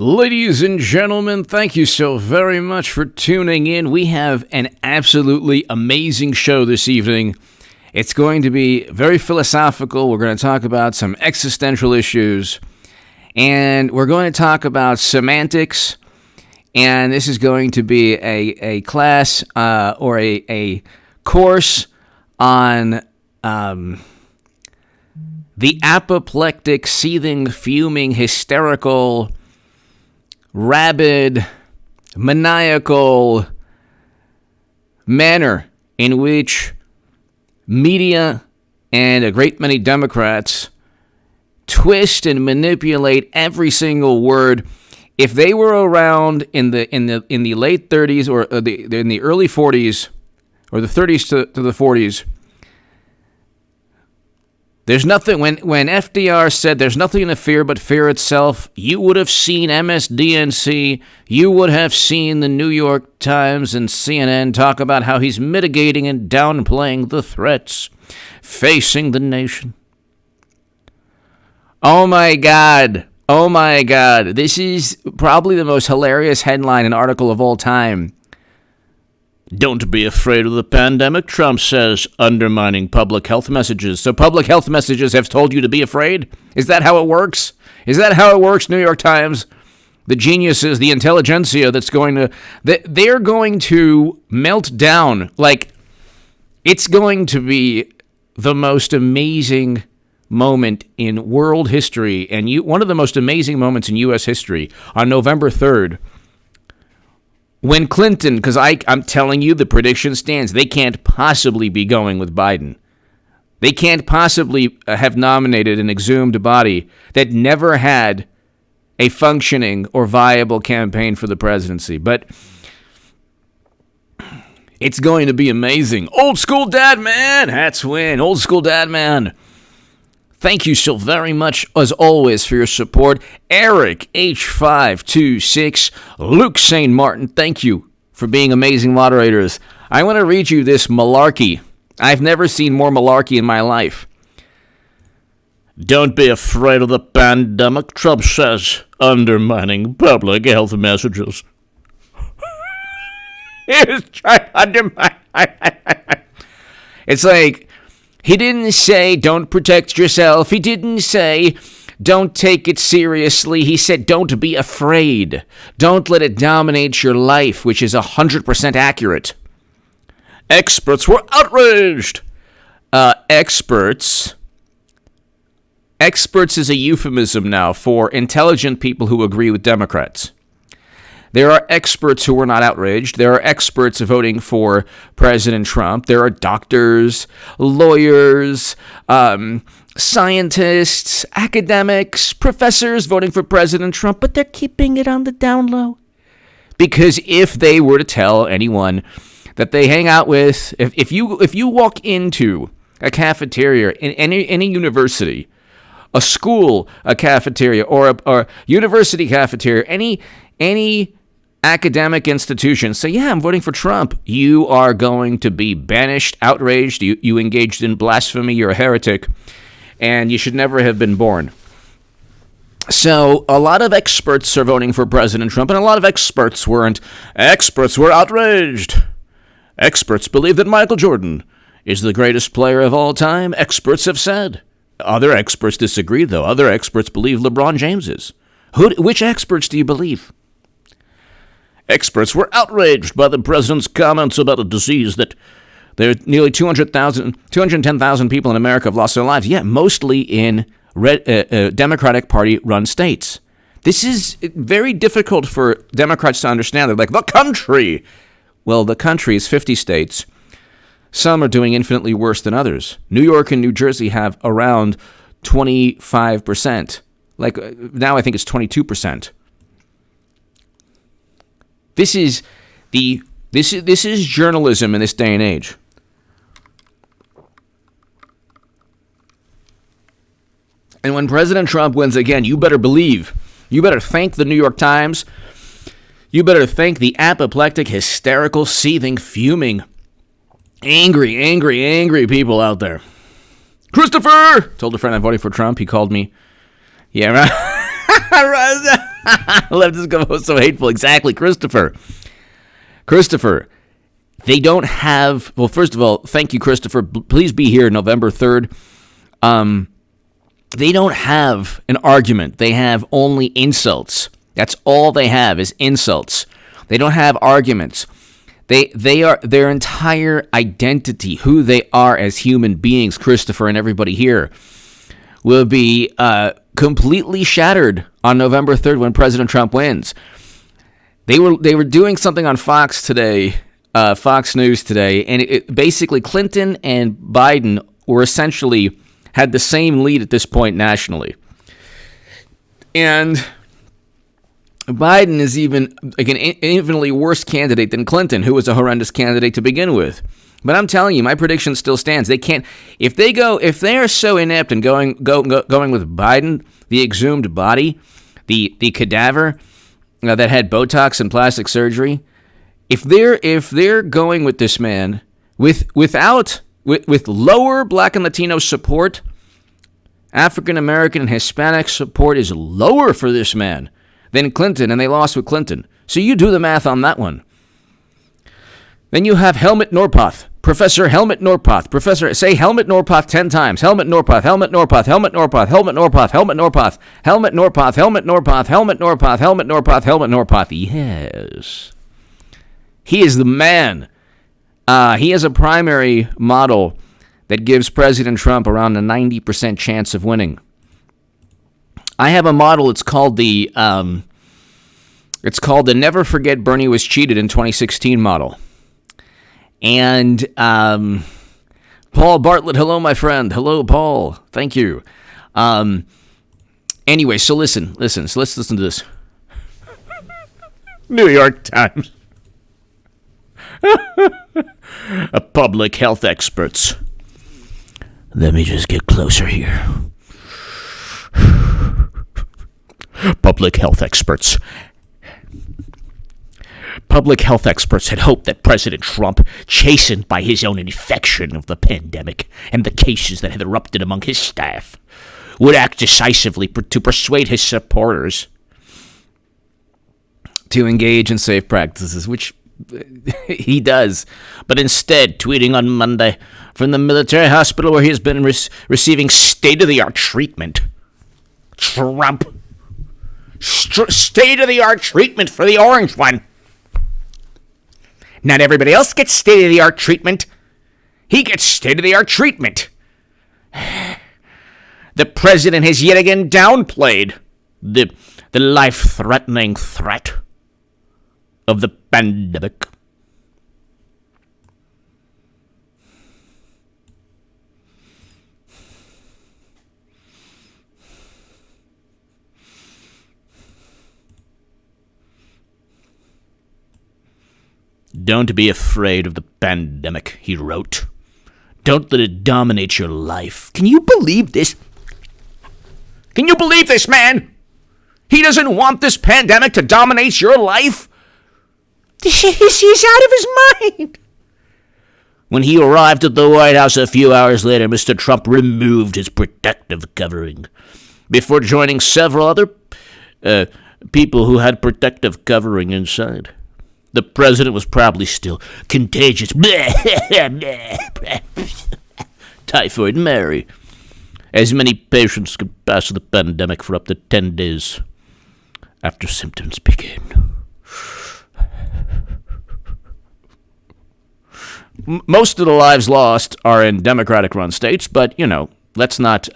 Ladies and gentlemen, thank you so very much for tuning in. We have an absolutely amazing show this evening. It's going to be very philosophical. We're going to talk about some existential issues, and we're going to talk about semantics, and this is going to be a class or a course on the apoplectic, seething, fuming, hysterical, rabid, maniacal manner in which media and a great many Democrats twist and manipulate every single word. If they were around in the late 30s or in the early 40s or the 30s to the 40s, there's nothing, when FDR said there's nothing to fear but fear itself, you would have seen MSDNC, you would have seen the New York Times and CNN talk about how he's mitigating and downplaying the threats facing the nation. Oh my God, this is probably the most hilarious headline and article of all time. Don't be afraid of the pandemic, Trump says, undermining public health messages. So public health messages have told you to be afraid? Is that how it works? Is that how it works, New York Times? The geniuses, the intelligentsia that's going to... They're going to melt down. Like, it's going to be the most amazing moment in world history, and one of the most amazing moments in U.S. history on November 3rd. When Clinton, because I'm telling you, the prediction stands. They can't possibly be going with Biden. They can't possibly have nominated an exhumed body that never had a functioning or viable campaign for the presidency. But it's going to be amazing. Old school dad man, hats win. Old school dad man. Thank you so very much, as always, for your support. Eric H526, Luke St. Martin, thank you for being amazing moderators. I want to read you this malarkey. I've never seen more malarkey in my life. Don't be afraid of the pandemic, Trump says, undermining public health messages. He was trying to undermine. It's like... He didn't say, don't protect yourself. He didn't say, don't take it seriously. He said, don't be afraid. Don't let it dominate your life, which is 100% accurate. Experts were outraged. Experts is a euphemism now for intelligent people who agree with Democrats. There are experts who were not outraged. There are experts voting for President Trump. There are doctors, lawyers, scientists, academics, professors voting for President Trump, but they're keeping it on the down low. Because if they were to tell anyone that they hang out with, if you walk into a cafeteria in any university, a school, a cafeteria, or a university cafeteria, any academic institution say, yeah, I'm voting for Trump, you are going to be banished, outraged, you engaged in blasphemy, you're a heretic, and you should never have been born. So a lot of experts are voting for President Trump, and a lot of experts weren't. Experts were outraged. Experts believe that Michael Jordan is the greatest player of all time, experts have said. Other experts disagree, though. Other experts believe LeBron James is. Which experts do you believe? Experts were outraged by the president's comments about a disease that there are nearly 210,000 people in America have lost their lives. Yeah, mostly in Democratic Party-run states. This is very difficult for Democrats to understand. They're like, the country! Well, the country is 50 states. Some are doing infinitely worse than others. New York and New Jersey have around 25%. Like, now I think it's 22%. This is journalism in this day and age. And when President Trump wins again, you better thank the New York Times. You better thank the apoplectic, hysterical, seething, fuming, angry people out there. Christopher! Told a friend I'm voting for Trump. He called me. Yeah, right. Leftists go so hateful. Exactly, Christopher. They don't have. Well, first of all, thank you, Christopher. Please be here November 3rd. They don't have an argument. They have only insults. That's all they have is insults. They don't have arguments. They are their entire identity, who they are as human beings, Christopher and everybody here, will be completely shattered on November 3rd when President Trump wins. They were doing something on Fox today, Fox News today, and basically Clinton and Biden were essentially had the same lead at this point nationally. And Biden is even like an infinitely worse candidate than Clinton, who was a horrendous candidate to begin with. But I'm telling you, my prediction still stands. They can't if they are so inept and going with Biden, the exhumed body, the cadaver that had Botox and plastic surgery. If they're going with this man with lower Black and Latino support, African American and Hispanic support is lower for this man than Clinton, and they lost with Clinton. So you do the math on that one. Then you have Helmut Norpoth, Professor Helmut Norpoth. Professor, say Helmut Norpoth 10 times. Helmut Norpoth, Helmut Norpoth, Helmut Norpoth, Helmut Norpoth, Helmut Norpoth, Helmut Norpoth, Helmut Norpoth, Helmut Norpoth, Helmut Norpoth, Helmut Norpoth. Yes. He is the man. He has a primary model that gives President Trump around a 90% chance of winning. I have a model. It's called the Never Forget Bernie Was Cheated in 2016 model. And Paul Bartlett, hello, my friend. Hello, Paul. Thank you. Anyway, so listen. So let's listen to this. New York Times. Public health experts. Let me just get closer here. Public health experts had hoped that President Trump, chastened by his own infection of the pandemic and the cases that had erupted among his staff, would act decisively to persuade his supporters to engage in safe practices, which he does. But instead, tweeting on Monday from the military hospital where he has been receiving state-of-the-art treatment, Trump. State-of-the-art treatment for the orange one. Not everybody else gets state-of-the-art treatment. He gets state-of-the-art treatment. The president has yet again downplayed the life-threatening threat of the pandemic. Don't be afraid of the pandemic, he wrote. Don't let it dominate your life. Can you believe this? Can you believe this, man? He doesn't want this pandemic to dominate your life? He's out of his mind. When he arrived at the White House a few hours later, Mr. Trump removed his protective covering before joining several other people who had protective covering inside. The president was probably still contagious. Typhoid Mary. As many patients could pass the pandemic for up to 10 days after symptoms began. Most of the lives lost are in Democratic-run states, but, let's not...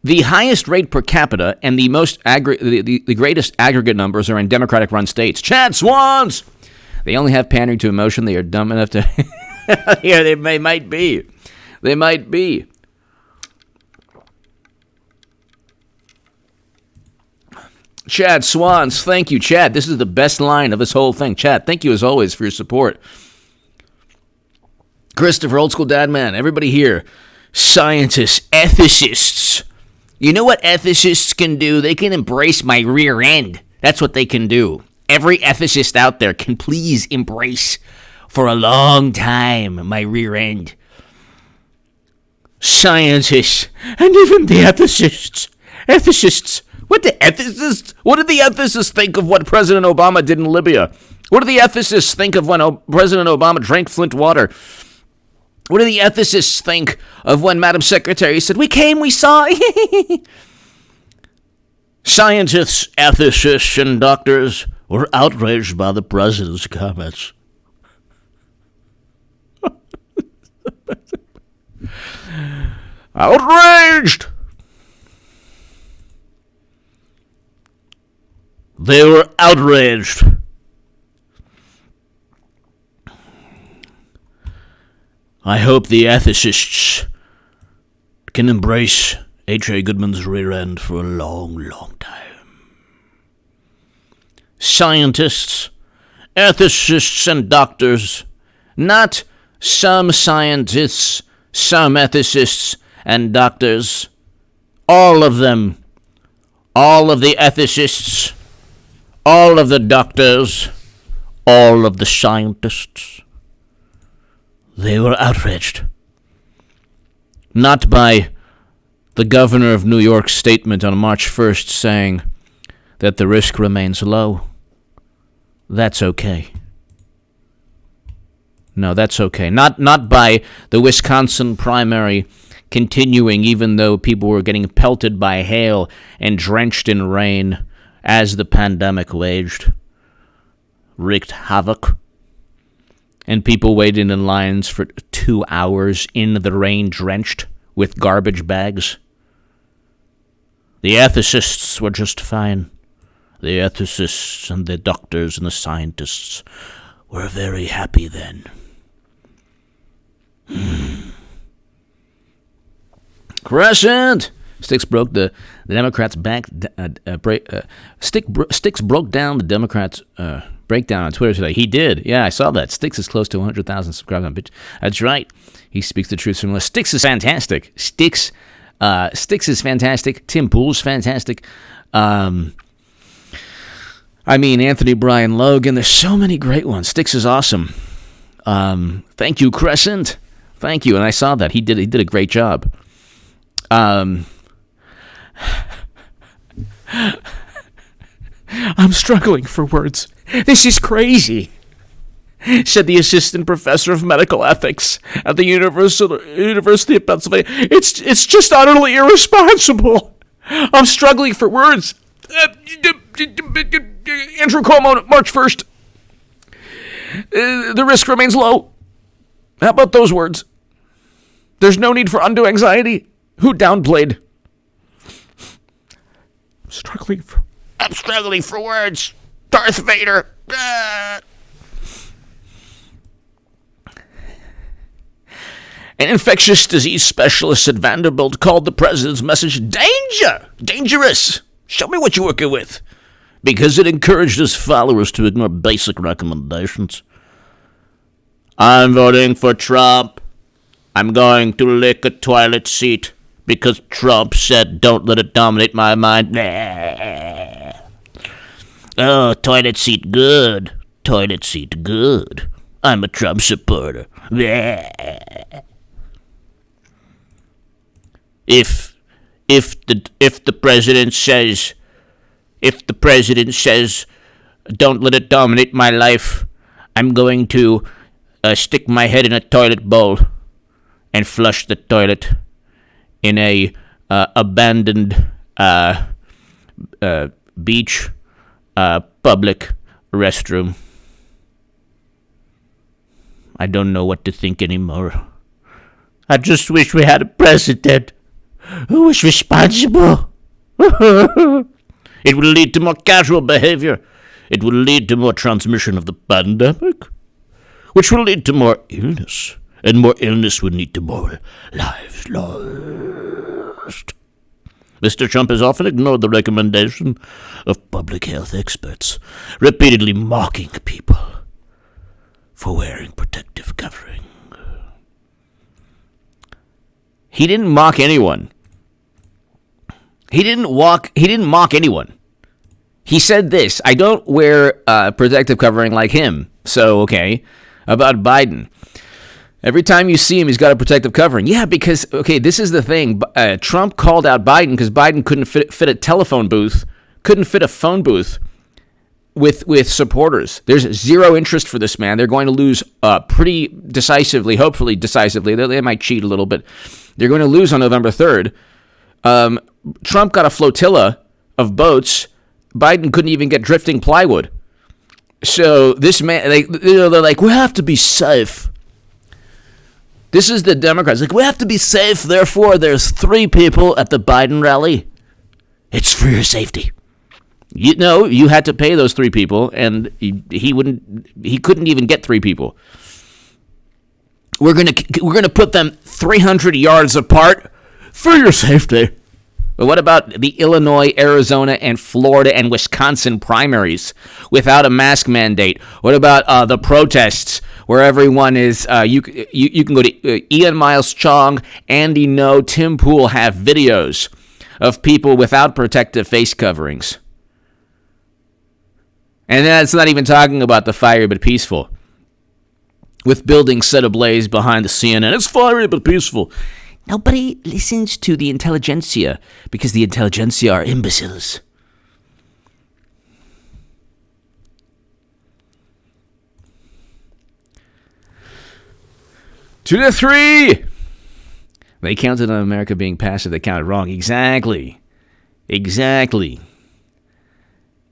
The highest rate per capita and the most the greatest aggregate numbers are in Democratic-run states. Chad Swans! They only have pandering to emotion. They are dumb enough to... Yeah, they might be. They might be. Chad Swans, thank you, Chad. This is the best line of this whole thing. Chad, thank you as always for your support. Christopher, old school dad man, everybody here. Scientists, ethicists. You know what ethicists can do? They can embrace my rear end. That's what they can do. Every ethicist out there can please embrace for a long time my rear end. Scientists, and even the ethicists, What did the ethicists think of what President Obama did in Libya? What do the ethicists think of when President Obama drank Flint water? What do the ethicists think of when Madam Secretary said, "We came, we saw"? Scientists, ethicists, and doctors were outraged by the president's comments. Outraged! They were outraged. I hope the ethicists can embrace H.A. Goodman's rear end for a long, long time. Scientists, ethicists, and doctors, not some scientists, some ethicists, and doctors, all of them, all of the ethicists, all of the doctors, all of the scientists, they were outraged. Not by the governor of New York's statement on March 1st saying that the risk remains low. That's okay. No, that's okay. Not by the Wisconsin primary continuing even though people were getting pelted by hail and drenched in rain as the pandemic wreaked havoc. And people waited in lines for 2 hours in the rain drenched with garbage bags. The ethicists were just fine. The ethicists and the doctors and the scientists were very happy then. Crescent! Sticks broke the Democrats' back. Sticks broke down the Democrats' breakdown on Twitter today. He did. Yeah, I saw that. Sticks is close to 100,000 subscribers on Bitch. That's right. He speaks the truth similar. Sticks is fantastic. Sticks is fantastic. Tim Pool's fantastic. Anthony Brian Logan. There's so many great ones. Sticks is awesome. Thank you, Crescent. Thank you. And I saw that. He did a great job. I'm struggling for words. This is crazy, said the assistant professor of medical ethics at the University of Pennsylvania. It's just utterly irresponsible. I'm struggling for words. Andrew Cuomo, March 1st. The risk remains low. How about those words? There's no need for undue anxiety. Who downplayed? I'm struggling for words. Darth Vader. An infectious disease specialist at Vanderbilt called the president's message dangerous. Show me what you're working with. Because it encouraged his followers to ignore basic recommendations. I'm voting for Trump. I'm going to lick a toilet seat because Trump said don't let it dominate my mind. Oh, toilet seat good. Toilet seat good. I'm a Trump supporter. If the president says don't let it dominate my life, I'm going to stick my head in a toilet bowl and flush the toilet in a abandoned beach public restroom. I don't know what to think anymore. I just wish we had a president who was responsible. It would lead to more casual behavior. It would lead to more transmission of the pandemic, which will lead to more illness. And more illness would lead to more lives lost. Mr. Trump has often ignored the recommendation of public health experts, repeatedly mocking people for wearing protective covering. He didn't mock anyone. He didn't mock anyone. He said this: I don't wear protective covering like him. So, okay, about Biden. Every time you see him, he's got a protective covering. Yeah, because, okay, this is the thing. Trump called out Biden because Biden couldn't fit a telephone booth, couldn't fit a phone booth with supporters. There's zero interest for this man. They're going to lose pretty decisively, hopefully decisively. They might cheat a little, but they're going to lose on November 3rd. Trump got a flotilla of boats. Biden couldn't even get drifting plywood. So this man, they're like, we have to be safe. This is the Democrats. Like, we have to be safe. Therefore, there's 3 people at the Biden rally. It's for your safety. You had to pay those 3 people, and he couldn't even get 3 people. We're gonna put them 300 yards apart for your safety. But what about the Illinois, Arizona, and Florida and Wisconsin primaries without a mask mandate? What about the protests where everyone is? You can go to Ian Miles Chong, Andy No, Tim Pool have videos of people without protective face coverings. And that's not even talking about the fiery but peaceful, with buildings set ablaze behind the CNN. It's fiery but peaceful. Nobody listens to the intelligentsia because the intelligentsia are imbeciles. To the 3. They counted on America being passive. They counted wrong. Exactly. 2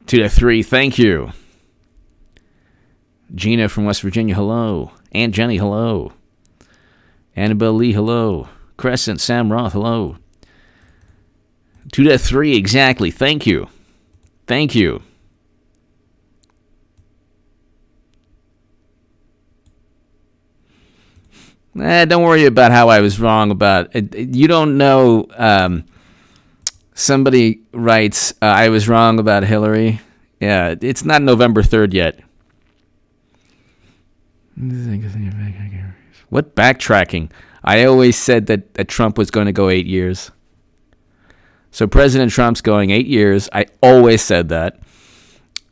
to 3. Thank you. Gina from West Virginia, hello. Aunt Jenny, hello. Annabelle Lee, hello. Crescent, Sam Roth, hello. 2 to 3, exactly. Thank you. Don't worry about how I was wrong about it. You don't know. Somebody writes, I was wrong about Hillary. Yeah, it's not November 3rd yet. What backtracking? I always said that Trump was going to go 8 years. So President Trump's going 8 years. I always said that.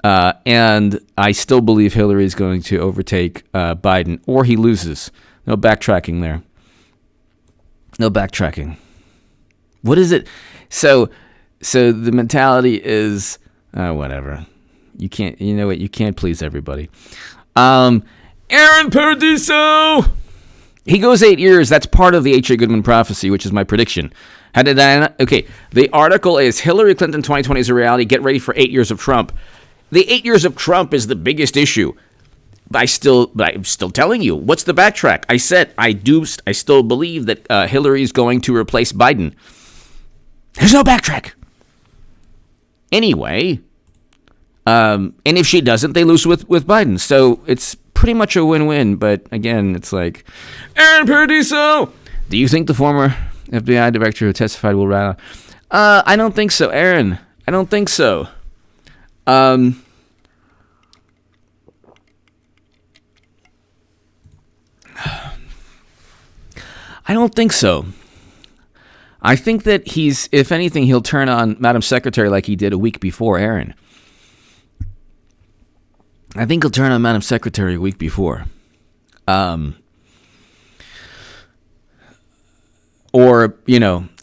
And I still believe Hillary's going to overtake Biden, or he loses. No backtracking there. No backtracking. What is it? So the mentality is, whatever. You can't, you know what? You can't please everybody. Aaron Paradiso! He goes 8 years. That's part of the H.A. Goodman prophecy, which is my prediction. How did I not? Okay, the article is Hillary Clinton 2020 is a reality. Get ready for 8 years of Trump. The 8 years of Trump is the biggest issue. But I'm still telling you, what's the backtrack? I said I still believe that Hillary is going to replace Biden. There's no backtrack. Anyway, and if she doesn't, they lose with Biden. So it's pretty much a win-win. But again, it's like, Aaron Paradiso, do you think the former FBI director who testified will rat out? I don't think so, Aaron. I don't think so. I don't think so. I think that if anything, he'll turn on Madam Secretary like he did a week before, Aaron. I think he'll turn on Madam Secretary a week before. Or,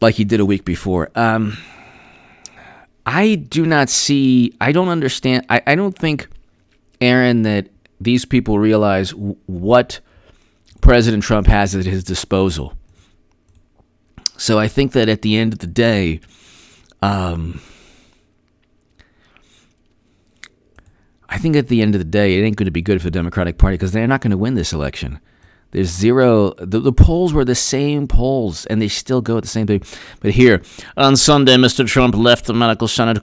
like he did a week before. I don't understand. I don't think, Aaron, that these people realize what President Trump has at his disposal. So I think that at the end of the day, it ain't going to be good for the Democratic Party because they're not going to win this election. There's zero. The polls were the same polls, and they still go at the same thing. But here, on Sunday, Mr. Trump left the medical center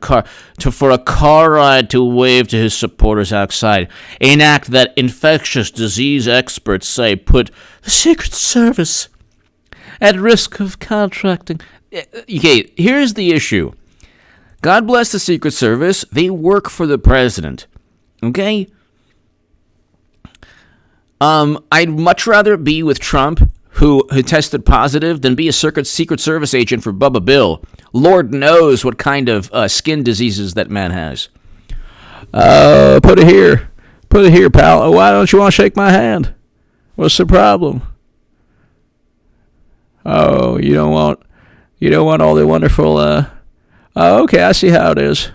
for a car ride to wave to his supporters outside, an act that infectious disease experts say put the Secret Service at risk of contracting. Okay, here's the issue. God bless the Secret Service. They work for the president. Okay? I'd much rather be with Trump, who tested positive, than be a Secret Service agent for Bubba Bill. Lord knows what kind of skin diseases that man has. Put it here, pal. Why don't you want to shake my hand? What's the problem? Oh, you don't want all the wonderful. Oh, okay, I see how it is.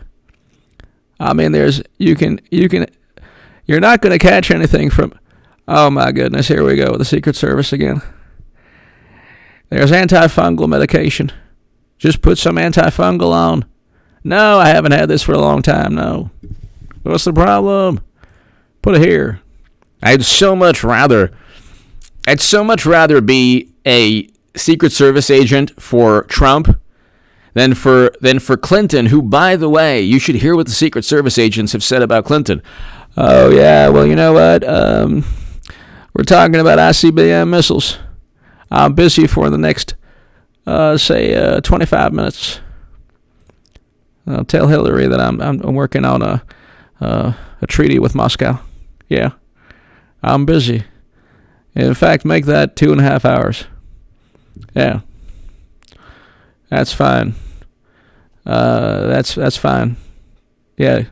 I mean, you're not going to catch anything from. Oh my goodness, here we go with the Secret Service again. There's antifungal medication. Just put some antifungal on. No, I haven't had this for a long time. No. What's the problem? Put it here. I'd so much rather be a Secret Service agent for Trump than for Clinton, who, by the way, you should hear what the Secret Service agents have said about Clinton. Oh yeah, well, you know what? We're talking about ICBM missiles. I'm busy for the next, 25 minutes. I'll tell Hillary that I'm working on a treaty with Moscow. Yeah, I'm busy. In fact, make that 2.5 hours. Yeah, that's fine. That's fine. Yeah,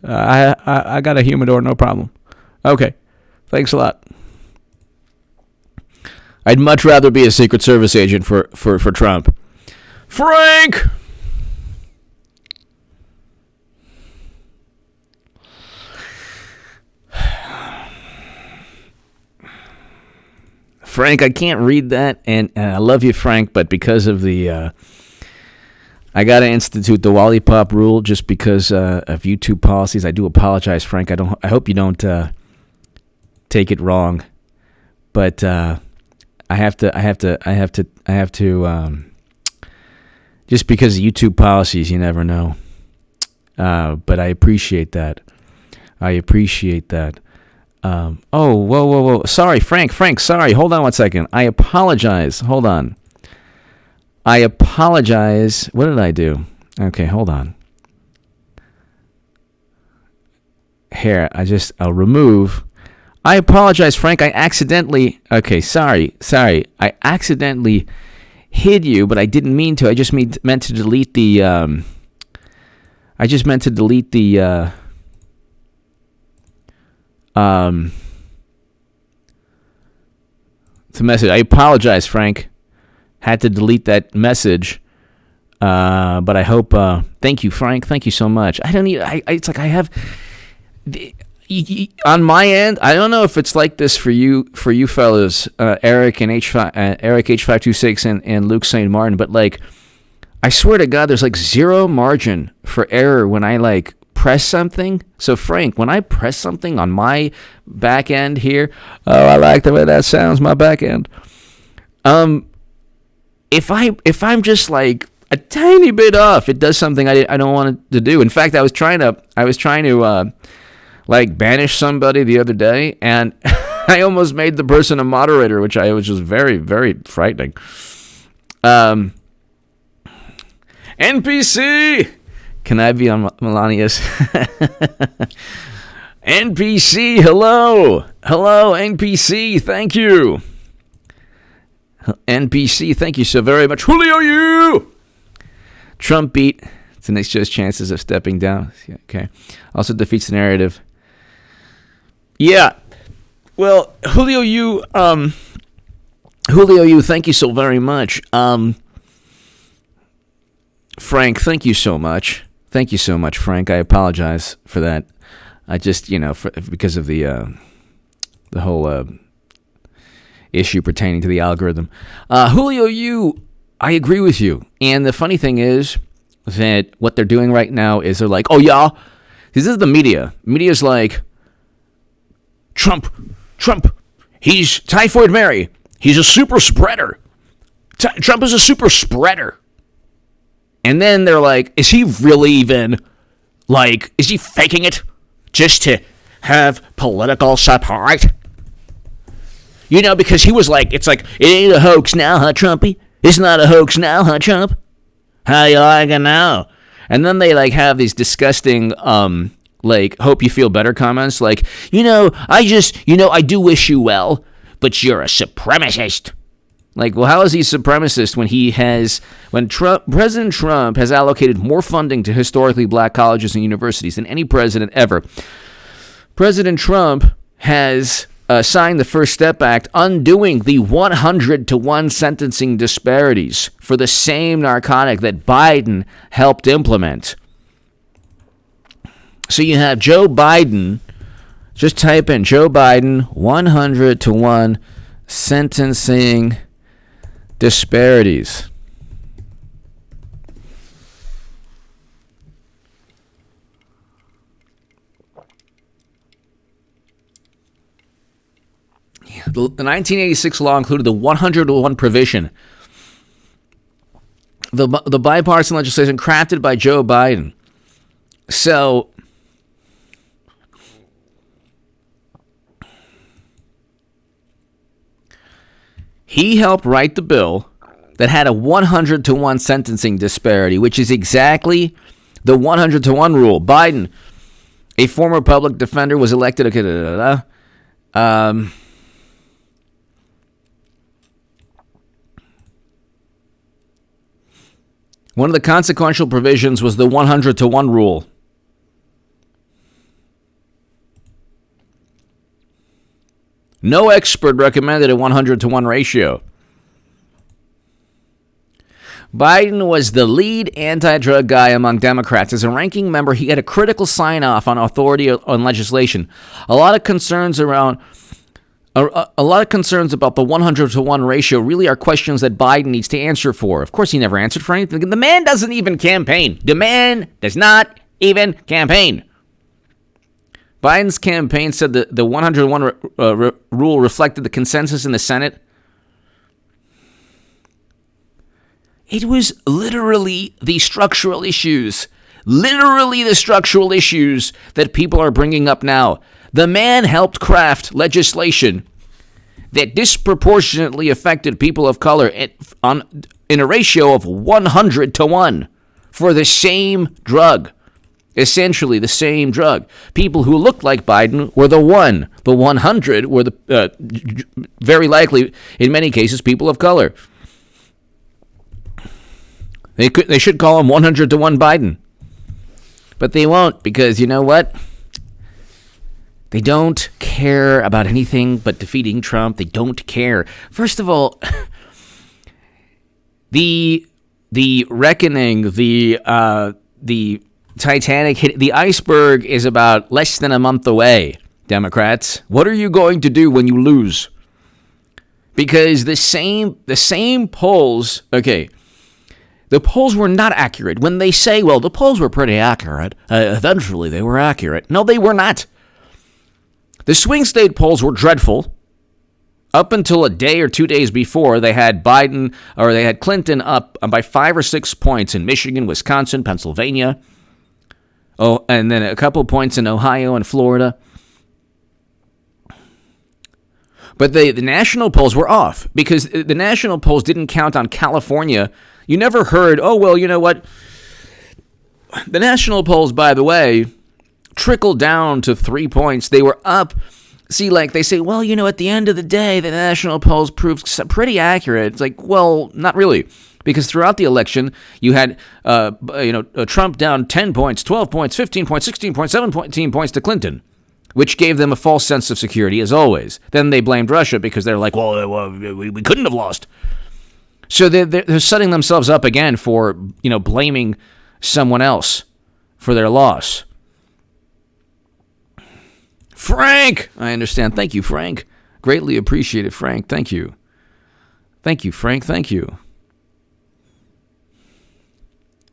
I got a humidor, no problem. Okay, thanks a lot. I'd much rather be a Secret Service agent for Trump. Frank! Frank, I can't read that, and I love you, Frank, but because of the, I gotta institute the Lollipop rule just because of YouTube policies. I do apologize, Frank. I hope you don't take it wrong, but I have to. Just because of YouTube policies, you never know. But I appreciate that. Whoa. Sorry, Frank, sorry. Hold on one second. I apologize. Hold on. I apologize. What did I do? Okay, hold on. Here, I'll remove. I apologize, Frank. I accidentally. Okay, sorry. I accidentally hid you, but I didn't mean to. I just meant to delete the. The message. I apologize, Frank. Had to delete that message. But I hope. Thank you, Frank. Thank you so much. I don't need. It's like I have. On my end, I don't know if it's like this for you fellas, Eric and Eric H526 and Luke St. Martin, but like, I swear to God, there's like zero margin for error when I like press something. So Frank, when I press something on my back end here, oh, I like the way that sounds, my back end. If I'm just like a tiny bit off, it does something I don't want it to do. In fact, I was trying to like banish somebody the other day, and I almost made the person a moderator, which was just very, very frightening. NPC, can I be on Melania's? NPC, hello, NPC, thank you. NPC, thank you so very much. Julio, you. Trump beat. Tonight's just chances of stepping down. Okay. Also defeats the narrative. Yeah. Well, Julio, you, thank you so very much. Frank, thank you so much. Thank you so much, Frank. I apologize for that. I just, because of the whole issue pertaining to the algorithm. Julio, I agree with you. And the funny thing is that what they're doing right now is they're like, oh, yeah, this is the media. Media's like, Trump, he's Typhoid Mary. He's a super spreader. Trump is a super spreader. And then they're like, is he really even, like, is he faking it just to have political support? Because he was like, it's like, it ain't a hoax now, huh, Trumpy? It's not a hoax now, huh, Trump? How you like it now? And then they, like, have these disgusting, like, hope you feel better comments, like, I do wish you well, but you're a supremacist. Like, well, how is he a supremacist when President Trump has allocated more funding to historically black colleges and universities than any president ever? President Trump has signed the First Step Act, undoing the 100-to-1 sentencing disparities for the same narcotic that Biden helped implement. So you have Joe Biden. Just type in Joe Biden 100-to-1 sentencing disparities. The 1986 law included the 100-to-1 provision. The bipartisan legislation crafted by Joe Biden. So he helped write the bill that had a 100-to-1 sentencing disparity, which is exactly the 100-to-1 rule. Biden, a former public defender, was elected. One of the consequential provisions was the 100-to-1 rule. No expert recommended a 100-to-1 ratio. Biden was the lead anti-drug guy among Democrats. As a ranking member, he had a critical sign-off on authority on legislation. A lot of concerns about the 100-to-1 ratio really are questions that Biden needs to answer for. Of course, he never answered for anything. The man doesn't even campaign. The man does not even campaign. Biden's campaign said that the 100-to-1 rule reflected the consensus in the Senate. It was literally the structural issues that people are bringing up now. The man helped craft legislation that disproportionately affected people of color in a ratio of 100-to-1 for the same drug. Essentially the same drug. People who looked like Biden were the 1. The 100 were the very likely, in many cases, people of color. They should call him 100-to-1 Biden. But they won't, because you know what? They don't care about anything but defeating Trump. They don't care. First of all, the reckoning, the Titanic hit, the iceberg is about less than a month away, Democrats. What are you going to do when you lose? Because the same polls, okay, the polls were not accurate. When they say, well, the polls were pretty accurate, eventually they were accurate. No, they were not. The swing state polls were dreadful. Up until a day or 2 days before, they had Clinton up by 5 or 6 points in Michigan, Wisconsin, Pennsylvania. Oh, and then a couple points in Ohio and Florida. But the national polls were off because the national polls didn't count on California. You never heard, oh, well, you know what? The national polls, by the way, trickled down to 3 points. They were up. See, like they say, well, you know, at the end of the day, the national polls proved pretty accurate. It's like, well, not really. Because throughout the election, you had, Trump down 10 points, 12 points, 15 points, 16 points, 17 points to Clinton, which gave them a false sense of security, as always. Then they blamed Russia because they're like, well, we couldn't have lost. So they're setting themselves up again for, blaming someone else for their loss. Frank! I understand. Thank you, Frank. Greatly appreciated, Frank. Thank you. Thank you, Frank. Thank you.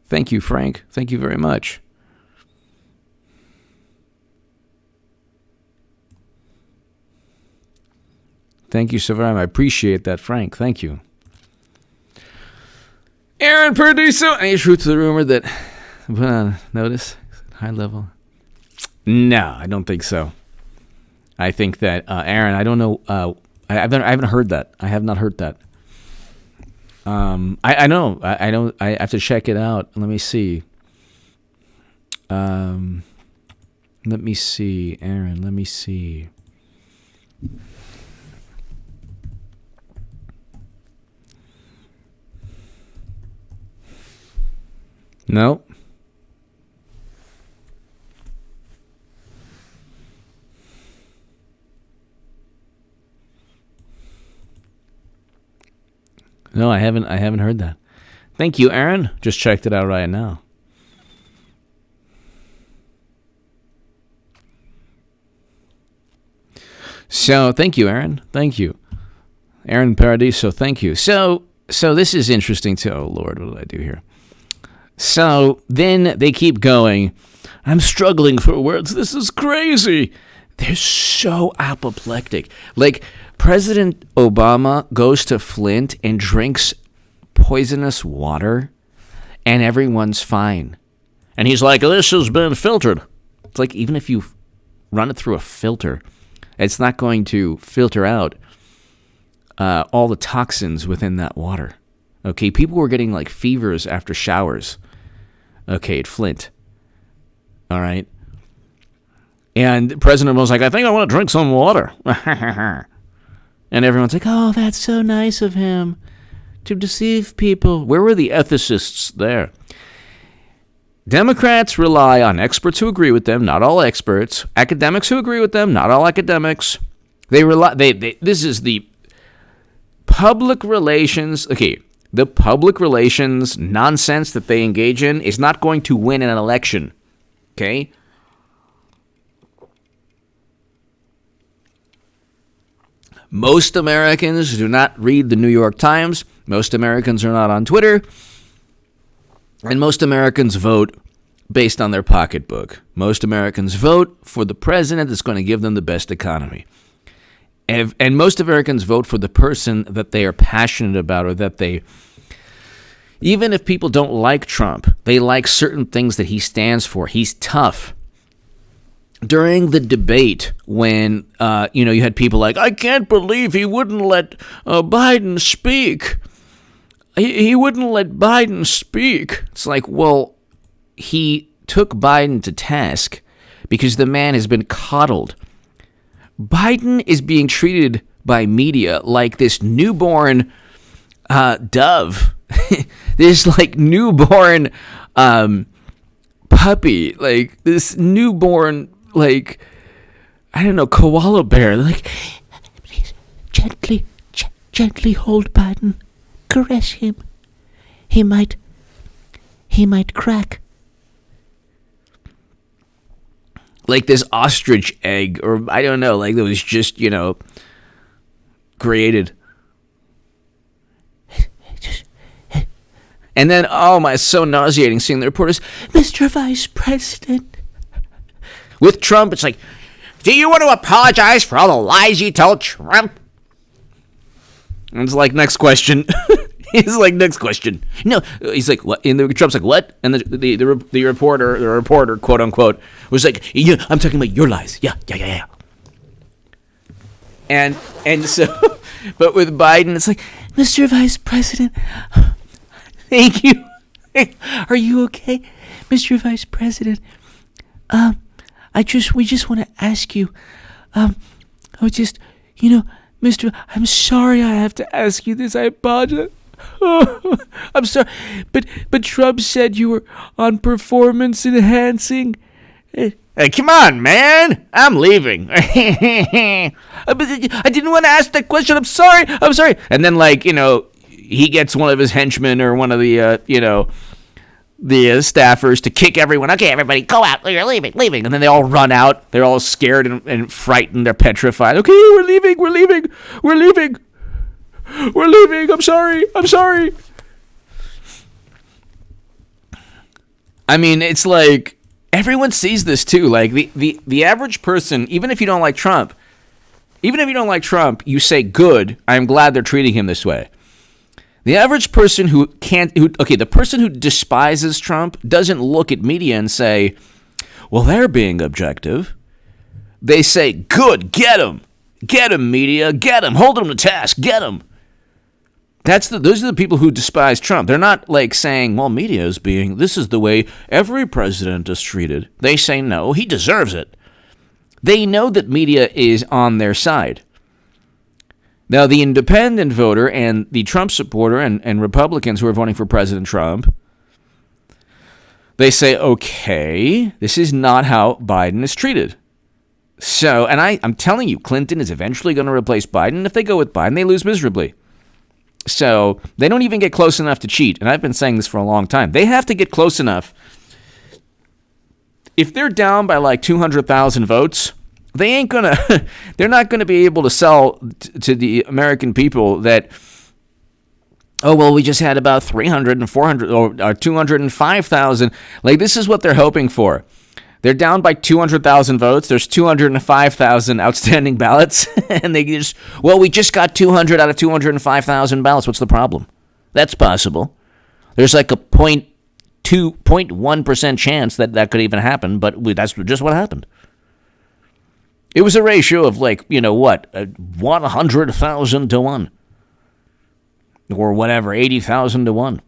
Thank you, Frank. Thank you very much. Thank you so very much. I appreciate that, Frank. Thank you. Aaron Perduso. Any truth to the rumor that put on notice? High level? No, I don't think so. I think that, Aaron, I don't know. I haven't heard that. I have not heard that. I know. I don't. I have to check it out. Let me see. Let me see, Aaron. Let me see. No. No, I haven't heard that. Thank you, Aaron. Just checked it out right now. So, thank you, Aaron. Thank you. Aaron Paradiso, thank you. So this is interesting too. Oh, Lord, what did I do here? So then they keep going. I'm struggling for words. This is crazy. They're so apoplectic. Like, President Obama goes to Flint and drinks poisonous water, and everyone's fine. And he's like, this has been filtered. It's like, even if you run it through a filter, it's not going to filter out all the toxins within that water. Okay, people were getting like fevers after showers. Okay, at Flint. All right. And the president was like, I think I want to drink some water. And everyone's like, oh, that's so nice of him to deceive people. Where were the ethicists there? Democrats rely on experts who agree with them, not all experts. Academics who agree with them, not all academics. This is the public relations. Okay, the public relations nonsense that they engage in is not going to win an election. Okay? Most Americans do not read the New York Times. Most Americans are not on Twitter. And most Americans vote based on their pocketbook. Most Americans vote for the president that's going to give them the best economy. And most Americans vote for the person that they are passionate about, or that they, even if people don't like Trump, they like certain things that he stands for. He's tough. During the debate, when you had people like, I can't believe he wouldn't let Biden speak. He wouldn't let Biden speak. It's like, well, he took Biden to task because the man has been coddled. Biden is being treated by media like this newborn dove, this like newborn puppy, like this newborn, like, I don't know, koala bear. Like, please, gently hold Biden, caress him. He might crack. Like this ostrich egg, or I don't know, like that was just, created. And then, oh my, it's so nauseating seeing the reporters, Mr. Vice President. With Trump, it's like, do you want to apologize for all the lies you told Trump? And it's like, next question. He's like, next question. No, he's like, what? And Trump's like, what? And the reporter, quote unquote, was like, yeah, I'm talking about your lies. Yeah. And so, but with Biden, it's like, Mr. Vice President, thank you. Are you okay, Mr. Vice President? We just want to ask you, Mr. I'm sorry I have to ask you this. I apologize. I'm sorry, but Trump said you were on performance enhancing. Hey, come on, man! I'm leaving. I didn't want to ask that question. I'm sorry. And then, he gets one of his henchmen or one of the, the staffers to kick everyone. Okay, everybody, go out. You're leaving. And then they all run out. They're all scared and frightened. They're petrified. Okay, we're leaving. I'm sorry. I mean, it's like everyone sees this too. Like the average person, even if you don't like Trump, you say, good, I'm glad they're treating him this way. The average person the person who despises Trump doesn't look at media and say, well, they're being objective. They say, good, get him, media, get him, hold him to task, get him. Those are the people who despise Trump. They're not like saying, well, media is this is the way every president is treated. They say, no, he deserves it. They know that media is on their side. Now, the independent voter and the Trump supporter and Republicans who are voting for President Trump, they say, okay, this is not how Biden is treated. So, and I'm telling you, Clinton is eventually going to replace Biden. If they go with Biden, they lose miserably. So they don't even get close enough to cheat. And I've been saying this for a long time. They have to get close enough. If they're down by like 200,000 votes, they're not gonna be able to sell to the American people that, oh, well, we just had about 300 and 400 or 205,000. Like, this is what they're hoping for. They're down by 200,000 votes. There's 205,000 outstanding ballots. And they just, well, we just got 200 out of 205,000 ballots. What's the problem? That's possible. There's like a 0.1% chance that could even happen, but that's just what happened. It was a ratio of like, 100,000 to 1. Or whatever, 80,000 to 1.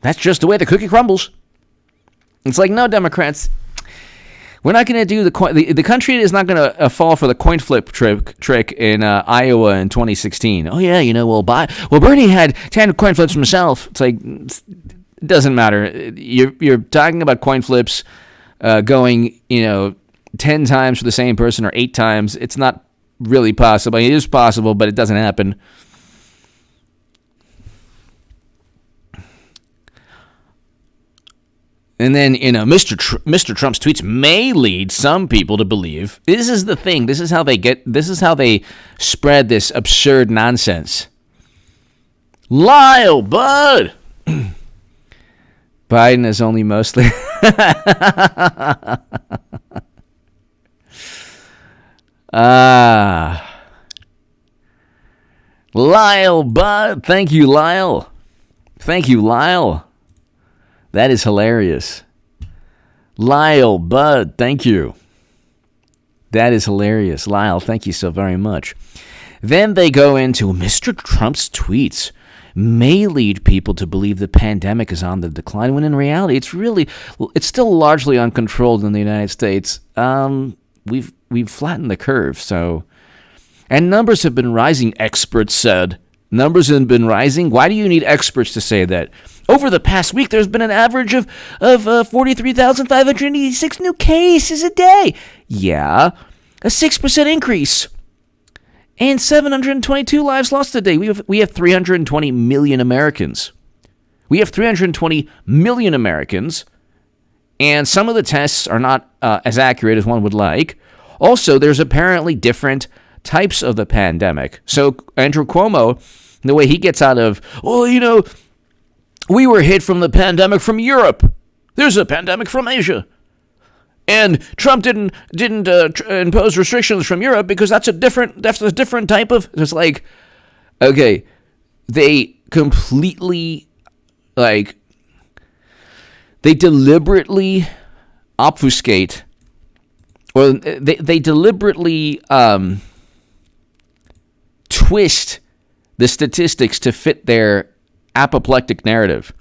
That's just the way the cookie crumbles. It's like, no, Democrats, we're not going to do the country is not going to fall for the coin flip trick in Iowa in 2016. Oh, yeah, Bernie had 10 coin flips himself. It's like, it doesn't matter. You're talking about coin flips going, 10 times for the same person or 8 times. It's not really possible. It is possible, but it doesn't happen. And then, Mr. Trump's tweets may lead some people to believe. This is the thing. This is how they spread this absurd nonsense. Lyle, bud. Biden is only mostly. Lyle, bud. Thank you, Lyle. That is hilarious. Lyle, bud, thank you. That is hilarious. Lyle, thank you so very much. Then they go into Mr. Trump's tweets may lead people to believe the pandemic is on the decline, when in reality, it's still largely uncontrolled in the United States. We've flattened the curve, and numbers have been rising, experts said. Numbers have been rising. Why do you need experts to say that? Over the past week, there's been an average of 43,586 new cases a day. Yeah, a 6% increase. And 722 lives lost a day. We have 320 million Americans. And some of the tests are not as accurate as one would like. Also, there's apparently different types of the pandemic. So Andrew Cuomo, the way he gets out of, we were hit from the pandemic from Europe. There's a pandemic from Asia. And Trump didn't impose restrictions from Europe because that's a different type of. It's like, okay, they completely they deliberately obfuscate, or they deliberately twist the statistics to fit their apoplectic narrative.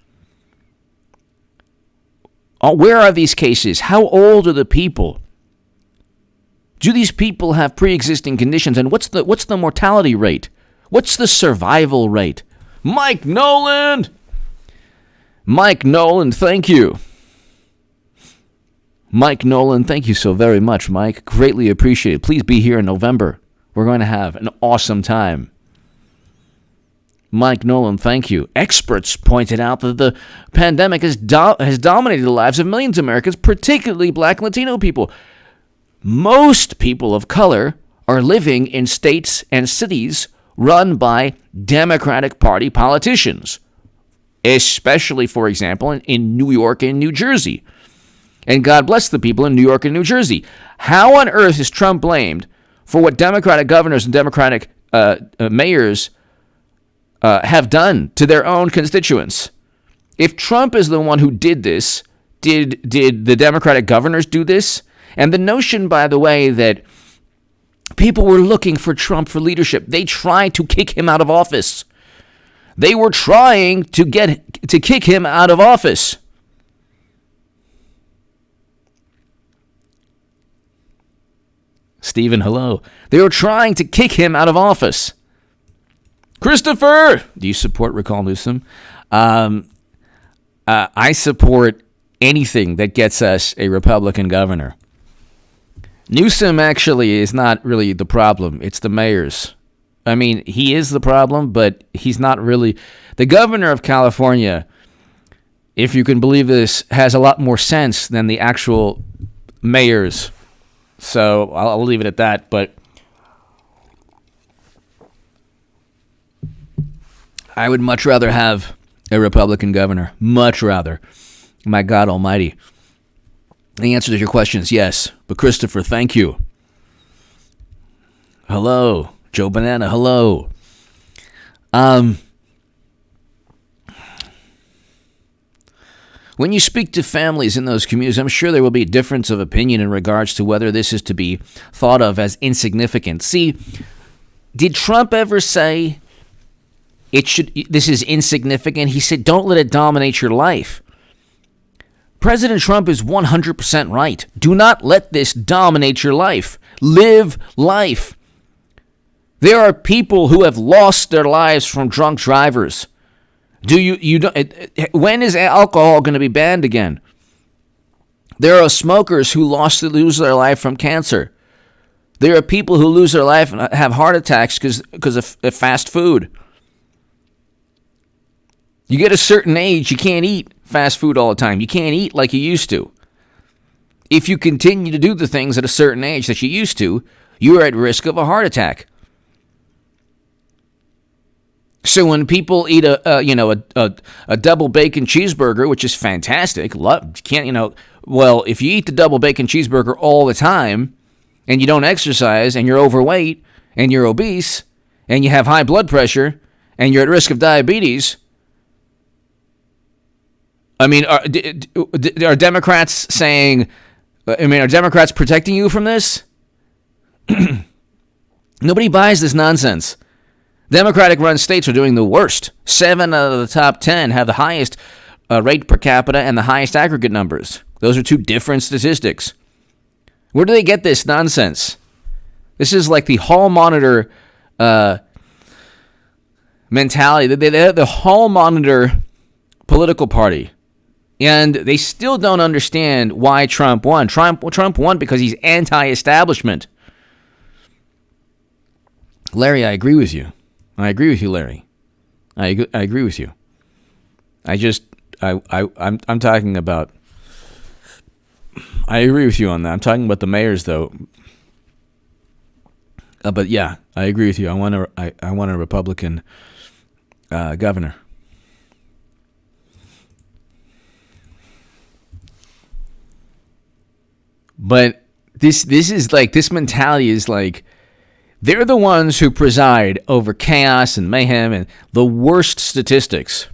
Where are these cases? How old are the people? Do these people have pre-existing conditions? And what's the mortality rate? What's the survival rate? Mike Nolan, thank you. Mike Nolan, thank you so very much, Mike. Greatly appreciated. Please be here in November. We're going to have an awesome time. Mike Nolan, thank you. Experts pointed out that the pandemic has dominated the lives of millions of Americans, particularly Black and Latino people. Most people of color are living in states and cities run by Democratic Party politicians, especially, for example, in New York and New Jersey. And God bless the people in New York and New Jersey. How on earth is Trump blamed for what Democratic governors and Democratic mayors have done to their own constituents? If Trump is the one who did this, did the Democratic governors do this? And the notion, by the way, that people were looking for Trump for leadership, they tried to kick him out of office. They were trying to kick him out of office. Stephen, hello. They were trying to kick him out of office. Christopher, do you support Recall Newsom? I support anything that gets us a Republican governor. Newsom actually is not really the problem. It's the mayors. I mean, he is the problem, but he's not really. The governor of California, if you can believe this, has a lot more sense than the actual mayors. So I'll leave it at that. But I would much rather have a Republican governor. Much rather. My God almighty. The answer to your question is yes. But Christopher, thank you. Hello. Joe Banana, hello. When you speak to families in those communities, I'm sure there will be a difference of opinion in regards to whether this is to be thought of as insignificant. See, did Trump ever say this is insignificant? He said, don't let it dominate your life. President Trump is 100% right. Do not let this dominate your life. Live life. There are people who have lost their lives from drunk drivers. When is alcohol going to be banned again? There are smokers who lose their life from cancer. There are people who lose their life and have heart attacks because of fast food. You get a certain age, you can't eat fast food all the time. You can't eat like you used to. If you continue to do the things at a certain age that you used to, you're at risk of a heart attack. So when people eat a double bacon cheeseburger, which is fantastic, if you eat the double bacon cheeseburger all the time and you don't exercise and you're overweight and you're obese and you have high blood pressure and you're at risk of diabetes, I mean, are Democrats saying, are Democrats protecting you from this? Nobody buys this nonsense. Democratic-run states are doing the worst. 7 out of the top 10 have the highest rate per capita and the highest aggregate numbers. Those are two different statistics. Where do they get this nonsense? This is like the hall monitor mentality. They're the hall monitor political party. And they still don't understand why Trump won. Trump won because he's anti-establishment. Larry, I agree with you. I agree with you, Larry. I agree with you. I'm talking about. I agree with you on that. I'm talking about the mayors, though. But yeah, I agree with you. I want a Republican governor. But this is like, this mentality is like, they're the ones who preside over chaos and mayhem and the worst statistics.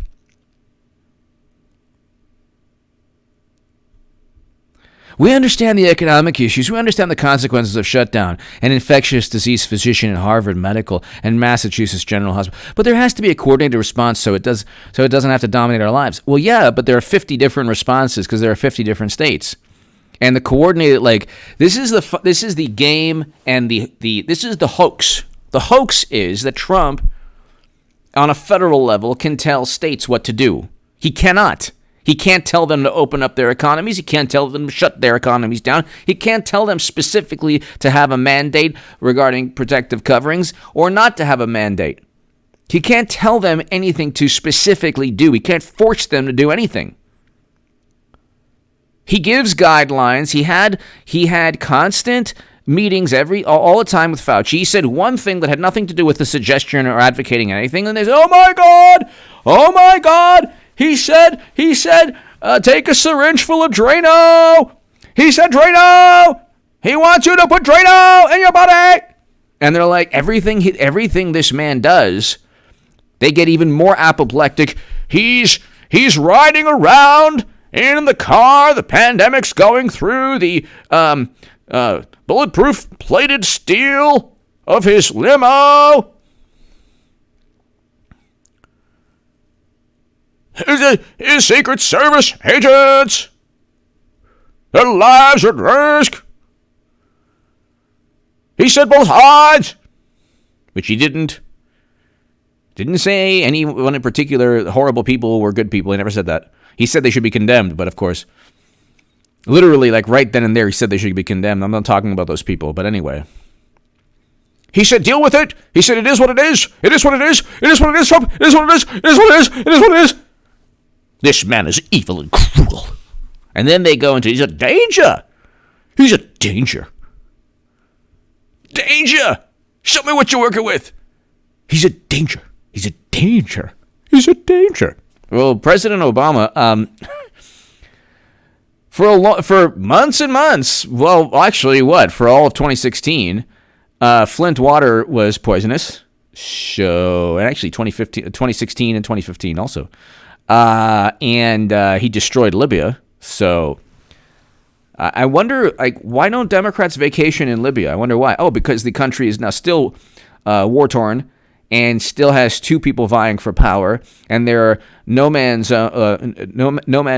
We understand the economic issues. We understand the consequences of shutdown. An infectious disease physician at Harvard Medical and Massachusetts General Hospital. But there has to be a coordinated response so it doesn't have to dominate our lives. Well, yeah, but there are 50 different responses because there are 50 different states. And the coordinated, this is the game, and this is the hoax. The hoax is that Trump, on a federal level, can tell states what to do. He cannot. He can't tell them to open up their economies. He can't tell them to shut their economies down. He can't tell them specifically to have a mandate regarding protective coverings or not to have a mandate. He can't tell them anything to specifically do. He can't force them to do anything. He gives guidelines. He had constant meetings all the time with Fauci. He said one thing that had nothing to do with the suggestion or advocating anything, and they said, "Oh my God! He said, take a syringe full of Drano. He said Drano. He wants you to put Drano in your body." And they're like, everything this man does, they get even more apoplectic. He's riding around in the car, the pandemic's going through the bulletproof plated steel of his limo. His Secret Service agents, their lives are at risk. He said both sides, which he didn't. Didn't say anyone in particular, horrible people were good people. He never said that. He said they should be condemned, but of course, literally, right then and there, he said they should be condemned. I'm not talking about those people, but anyway. He said, deal with it. He said, it is what it is. It is what it is. It is what it is, Trump. It is what it is. It is what it is. It is what it is. This man is evil and cruel. And then they go into, he's a danger. He's a danger. Danger. Show me what you're working with. He's a danger. He's a danger. He's a danger. Well, President Obama, for months and months, well, actually, for all of 2016, Flint water was poisonous. And actually 2016 and 2015 also. And he destroyed Libya. So I wonder, why don't Democrats vacation in Libya? I wonder why. Oh, because the country is now still war-torn and still has two people vying for power, and there are no man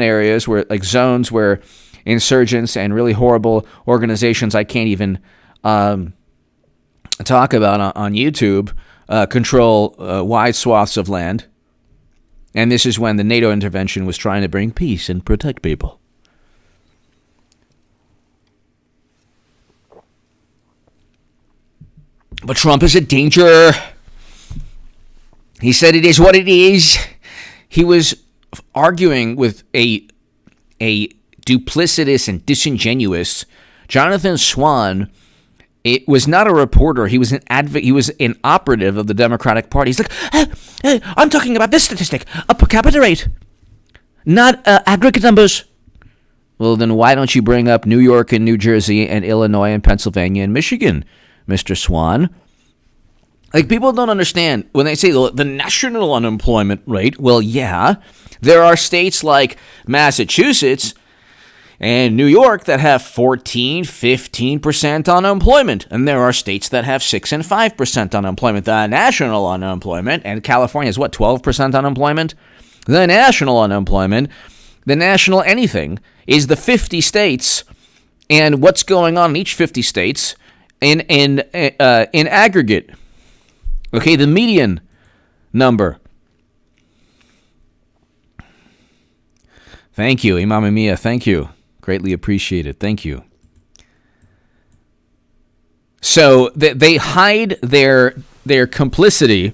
areas where, zones where insurgents and really horrible organizations I can't even talk about on YouTube control wide swaths of land. And this is when the NATO intervention was trying to bring peace and protect people. But Trump is a danger. He said it is what it is. He was arguing with a duplicitous and disingenuous Jonathan Swan. It was not a reporter. He was an advocate. He was an operative of the Democratic Party. He's like, I'm talking about this statistic, a per capita rate, not aggregate numbers. Well, then why don't you bring up New York and New Jersey and Illinois and Pennsylvania and Michigan, Mr. Swan? People don't understand when they say the national unemployment rate. Well, yeah, there are states like Massachusetts and New York that have 14, 15% unemployment. And there are states that have 6 and 5% unemployment. The national unemployment, and California is 12% unemployment? The national unemployment, the national anything, is the 50 states and what's going on in each 50 states in aggregate. Okay, the median number. Thank you, Imam Mia. Thank you. Greatly appreciated. Thank you. So they hide their complicity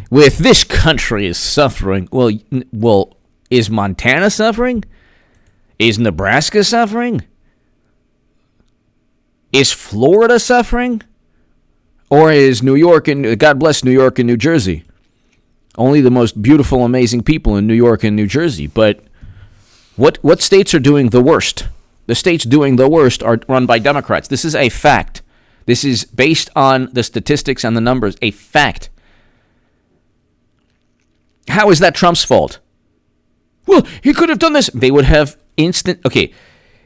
with this country is suffering. Well, is Montana suffering? Is Nebraska suffering? Is Florida suffering? Or is New York and God bless New York and New Jersey? Only the most beautiful, amazing people in New York and New Jersey. But what states are doing the worst? The states doing the worst are run by Democrats. This is a fact. This is based on the statistics and the numbers. A fact. How is that Trump's fault? Well, he could have done this. They would have instant. Okay,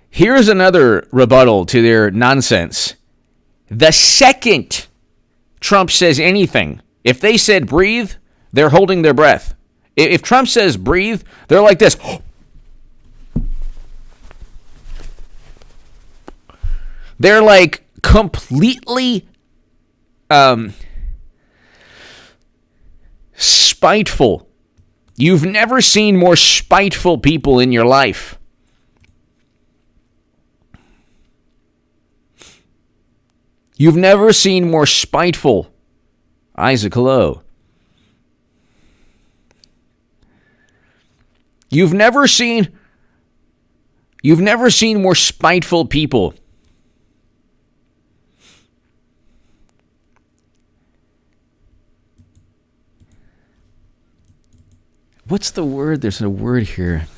here's another rebuttal to their nonsense. The second Trump says anything, if they said breathe, they're holding their breath. If Trump says breathe, they're like this. They're like completely spiteful. You've never seen more spiteful people in your life. You've never seen more spiteful. Isaac, hello. You've never seen more spiteful people. What's the word? There's a word here.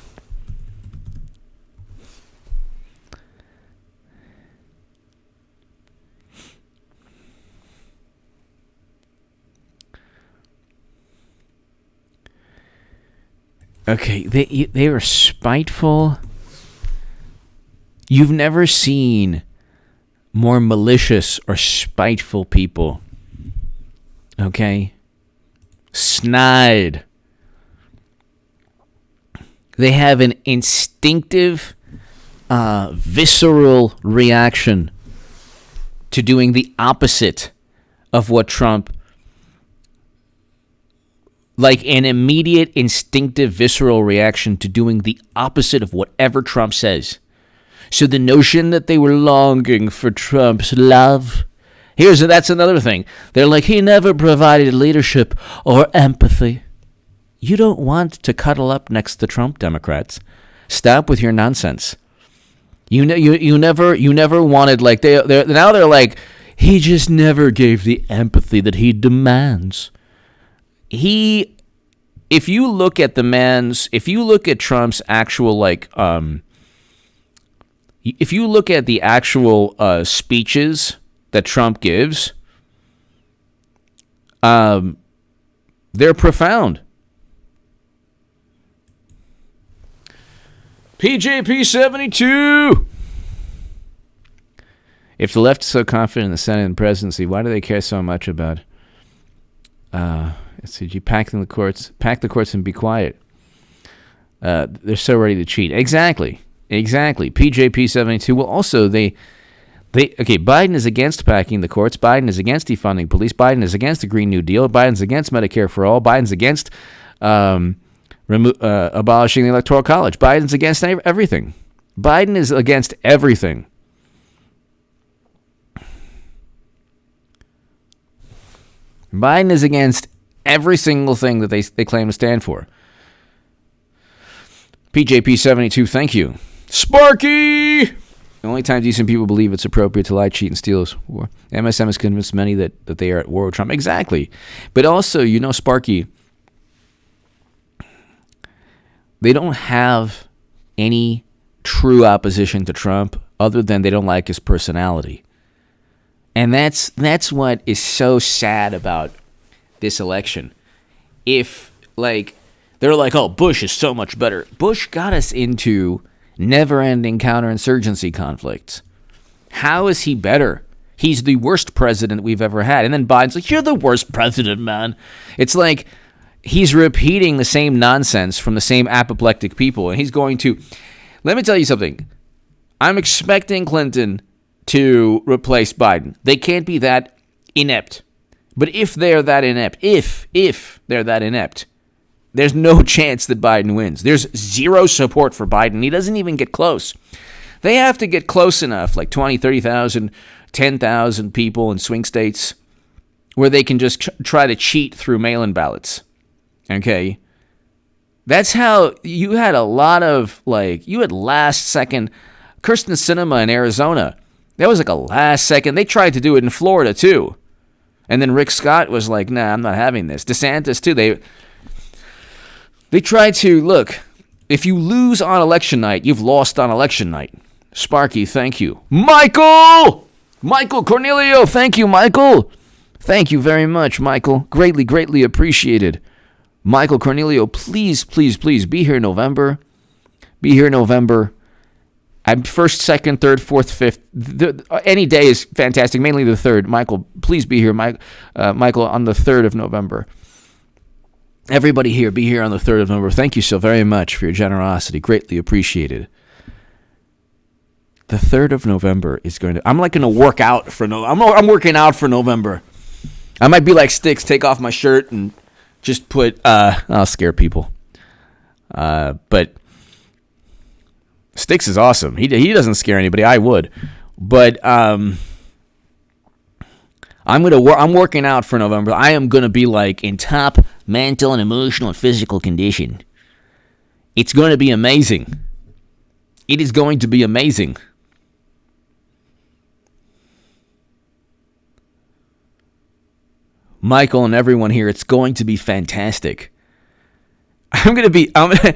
Okay, they are spiteful. You've never seen more malicious or spiteful people. Okay? Snide. They have an instinctive, visceral reaction to doing the opposite of what Trump, like an immediate, instinctive, visceral reaction to doing the opposite of whatever Trump says. So the notion that they were longing for Trump's love That's another thing. They're like, he never provided leadership or empathy. You don't want to cuddle up next to Trump, Democrats. Stop with your nonsense. You never wanted, like, they're like, he just never gave the empathy that he demands. If you look at Trump's actual, like, if you look at the actual speeches that Trump gives, they're profound. PJP 72. If the left is so confident in the Senate and presidency, why do they care so much about pack the courts and be quiet? They're so ready to cheat. Exactly. PJP 72. Well, also Biden is against packing the courts. Biden is against defunding police. Biden is against the Green New Deal. Biden's against Medicare for all. Biden's against abolishing the Electoral College. Biden's against everything. Biden is against everything. Biden is against every single thing that they claim to stand for. PJP 72, thank you. Sparky! The only time decent people believe it's appropriate to lie, cheat, and steal is war. MSM has convinced many that they are at war with Trump. Exactly. But also, Sparky, they don't have any true opposition to Trump other than they don't like his personality. And that's what is so sad about this election. If, like, they're like, oh, Bush is so much better. Bush got us into never-ending counterinsurgency conflicts. How is he better? He's the worst president we've ever had. And then Biden's like, you're the worst president, man. It's like he's repeating the same nonsense from the same apoplectic people. And he's going to... Let me tell you something. I'm expecting Clinton to replace Biden. They can't be that inept. But if they're that inept, if they're that inept, there's no chance that Biden wins. There's zero support for Biden. He doesn't even get close. They have to get close enough, like 20, 30,000, 10,000 people in swing states, where they can just try to cheat through mail-in ballots. Okay? That's how you had a lot of, like, you had last second, Kyrsten Sinema in Arizona. That was like a last second. They tried to do it in Florida, too. And then Rick Scott was like, nah, I'm not having this. DeSantis, too. They tried to, look, if you lose on election night, you've lost on election night. Sparky, thank you. Michael Cornelio, thank you, Michael. Thank you very much, Michael. Greatly appreciated. Michael Cornelio, please be here in November. I'm first, second, third, fourth, fifth. Any day is fantastic, mainly the third. Michael, please be here, Michael, on the 3rd of November. Everybody here, be here on the 3rd of November. Thank you so very much for your generosity. Greatly appreciated. The 3rd of November is going to... I'm like going to work out for I'm working out for November. I might be like Sticks, take off my shirt and just put... I'll scare people. But Sticks is awesome. He doesn't scare anybody. I would. But I'm working out for November. I am going to be like in top mental and emotional and physical condition. It's going to be amazing. It is going to be amazing. Michael and everyone here, it's going to be fantastic. I'm going to be like,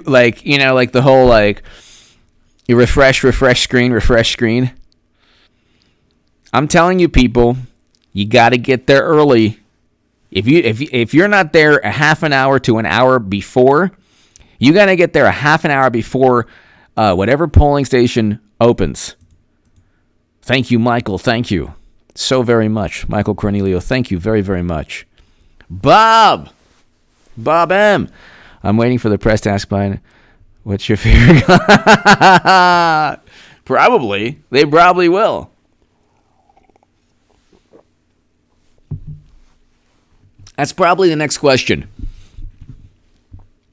like the whole, like, you refresh screen. I'm telling you, people, you got to get there early. If you're not there a half an hour to an hour before, you got to get there a half an hour before whatever polling station opens. Thank you, Michael. Thank you so very much. Michael Cornelio, thank you very, very much. Bob M. I'm waiting for the press to ask Biden, what's your favorite? Probably. They probably will. That's probably the next question.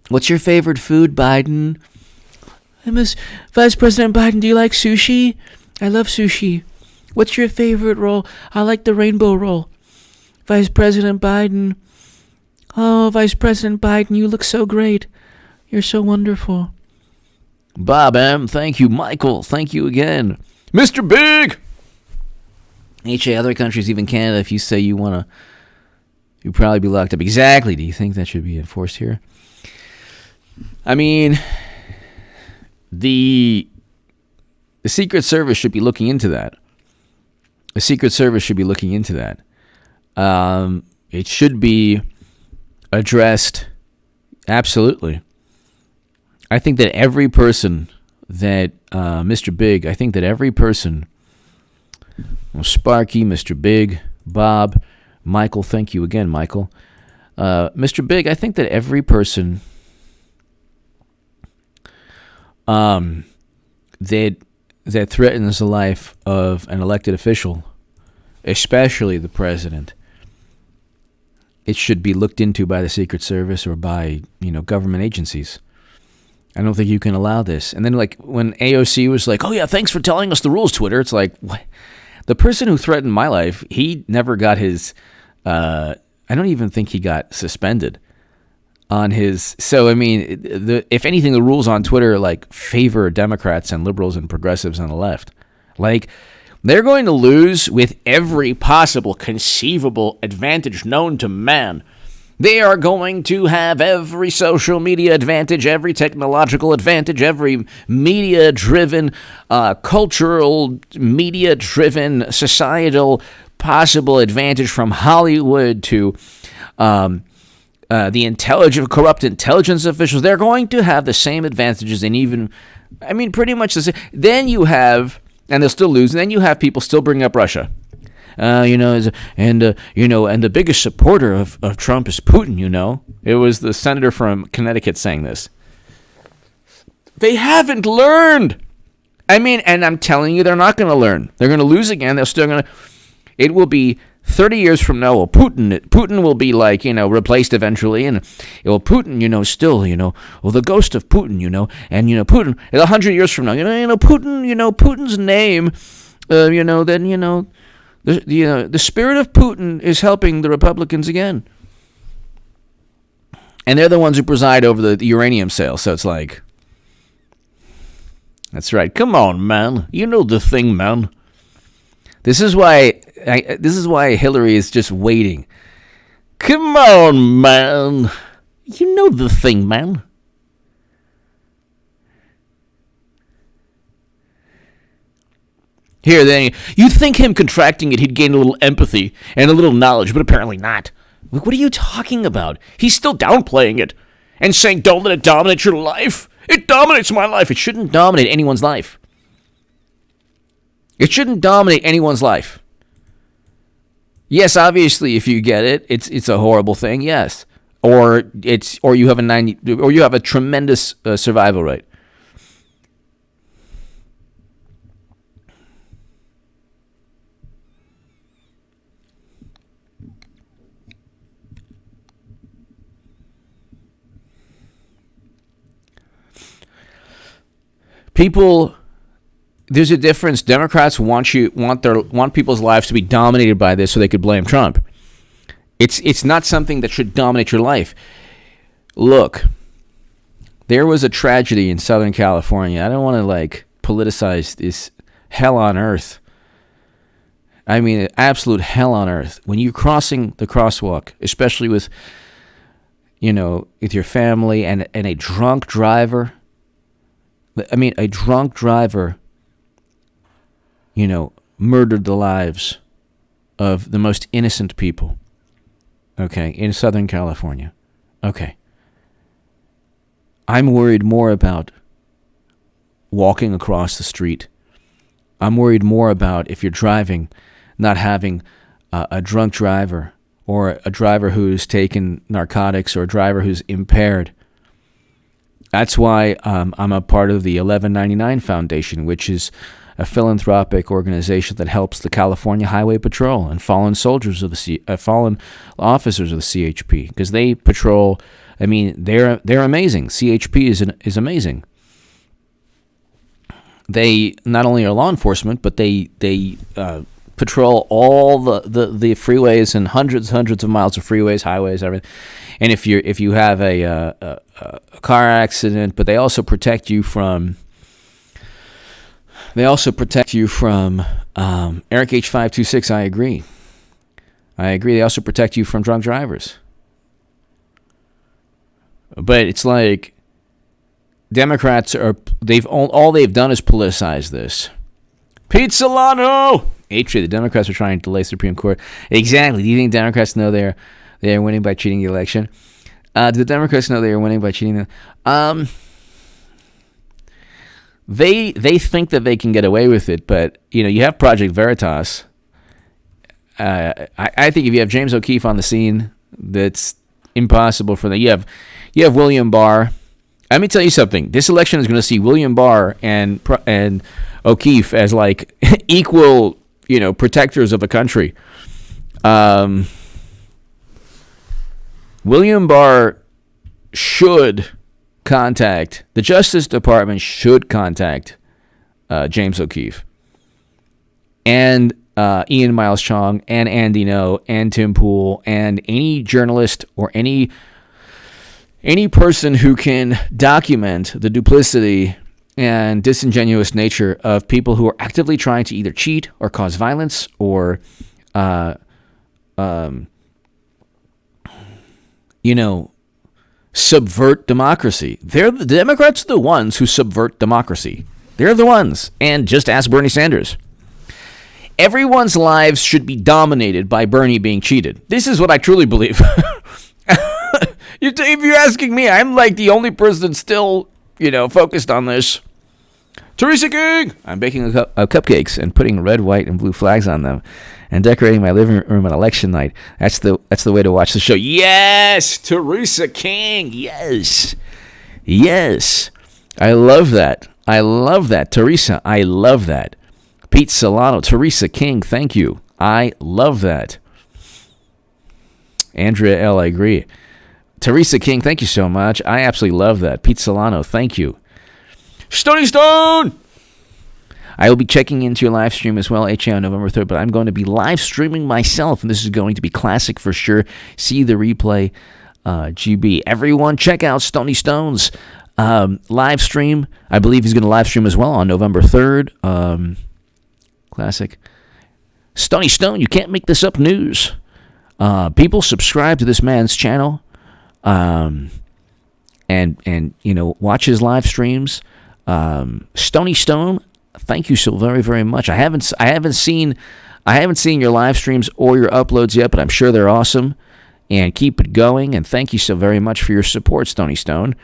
What's your favorite food, Biden? Vice President Biden, do you like sushi? I love sushi. What's your favorite role? I like the rainbow role. Vice President Biden. Oh, Vice President Biden, you look so great. You're so wonderful. Bob M., thank you. Michael, thank you again. Mr. Big! HA, other countries, even Canada, if you say you want to, you'd probably be locked up. Exactly. Do you think that should be enforced here? I mean, the Secret Service should be looking into that. The Secret Service should be looking into that. It should be addressed. Absolutely. I think that every person that, Mr. Big, I think that every person, Sparky, Mr. Big, Bob, Michael, thank you again, Michael. Mr. Big, I think that every person that threatens the life of an elected official, especially the president, it should be looked into by the Secret Service or by, government agencies. I don't think you can allow this. And then, when AOC was like, oh, yeah, thanks for telling us the rules, Twitter. It's like, what? The person who threatened my life, he never got his, I don't even think he got suspended on his. So, I mean, if anything, the rules on Twitter, favor Democrats and liberals and progressives on the left. They're going to lose with every possible conceivable advantage known to man. They are going to have every social media advantage, every technological advantage, every media-driven, cultural, media-driven, societal possible advantage, from Hollywood to the corrupt intelligence officials. They're going to have the same advantages, and even, pretty much the same. Then you have, and they'll still lose, and then you have people still bringing up Russia. And the biggest supporter of Trump is Putin, It was the senator from Connecticut saying this. They haven't learned. And I'm telling you, they're not going to learn. They're going to lose again. They're still going to. It will be 30 years from now. Well, Putin will be replaced eventually, and Putin, still, the ghost of Putin, and Putin 100 years from now, Putin's name, the spirit of Putin is helping the Republicans again. And they're the ones who preside over the uranium sale. So it's like, that's right. Come on, man. You know the thing, man. This is why Hillary is just waiting. Come on, man. You know the thing, man. Here, then, you'd think him contracting it, he'd gain a little empathy and a little knowledge, but apparently not. What are you talking about? He's still downplaying it and saying, don't let it dominate your life. It dominates my life. It shouldn't dominate anyone's life. It shouldn't dominate anyone's life. Yes, obviously, if you get it, it's a horrible thing. Yes, or you have a tremendous survival rate. People, there's a difference. Democrats want people's lives to be dominated by this so they could blame Trump. It's not something that should dominate your life. Look, there was a tragedy in Southern California. I don't want to politicize this hell on earth. Absolute hell on earth. When you're crossing the crosswalk, especially with your family and a drunk driver. A drunk driver, murdered the lives of the most innocent people, in Southern California. I'm worried more about walking across the street. I'm worried more about, if you're driving, not having a drunk driver or a driver who's taken narcotics or a driver who's impaired. That's why I'm a part of the 1199 Foundation, which is a philanthropic organization that helps the California Highway Patrol and fallen officers of the CHP, because they patrol. They're amazing. CHP is amazing. they not only are law enforcement, but they patrol all the freeways and hundreds of miles of freeways, highways, everything. And if you have a car accident, but they also protect you from Eric H526. I agree. They also protect you from drunk drivers. But it's like Democrats all they've done is politicize this. Pete Solano. Actually, the Democrats are trying to delay Supreme Court. Exactly. Do you think Democrats know they're winning by cheating the election? Do the Democrats know they are winning by cheating? They think that they can get away with it, but you have Project Veritas. I think if you have James O'Keefe on the scene, that's impossible for them. You have William Barr. Let me tell you something. This election is going to see William Barr and O'Keefe as like equal, protectors of the country. William Barr should contact the Justice Department. Should contact James O'Keefe and Ian Miles Chong and Andy Ngo and Tim Pool and any journalist or any person who can document the duplicity and disingenuous nature of people who are actively trying to either cheat or cause violence or, subvert democracy. The Democrats are the ones who subvert democracy. They're the ones. And just ask Bernie Sanders. Everyone's lives should be dominated by Bernie being cheated. This is what I truly believe. If you're asking me, I'm like the only person still, focused on this. Teresa King! I'm baking cupcakes and putting red, white, and blue flags on them and decorating my living room on election night. That's the way to watch the show. Yes! Teresa King! Yes! Yes! I love that. Teresa, I love that. Pete Solano, Teresa King, thank you. I love that. Andrea L., I agree. Teresa King, thank you so much. I absolutely love that. Pete Solano, thank you. Stony Stone! I will be checking into your live stream as well, HA, on November 3rd, but I'm going to be live streaming myself, and this is going to be classic for sure. See the replay, GB. Everyone, check out Stony Stone's live stream. I believe he's going to live stream as well on November 3rd. Classic. Stony Stone, you can't make this up news. People subscribe to this man's channel. And watch his live streams. Stony Stone, thank you so very, very much. I haven't seen your live streams or your uploads yet, but I'm sure they're awesome. And keep it going. And thank you so very much for your support, Stony Stone.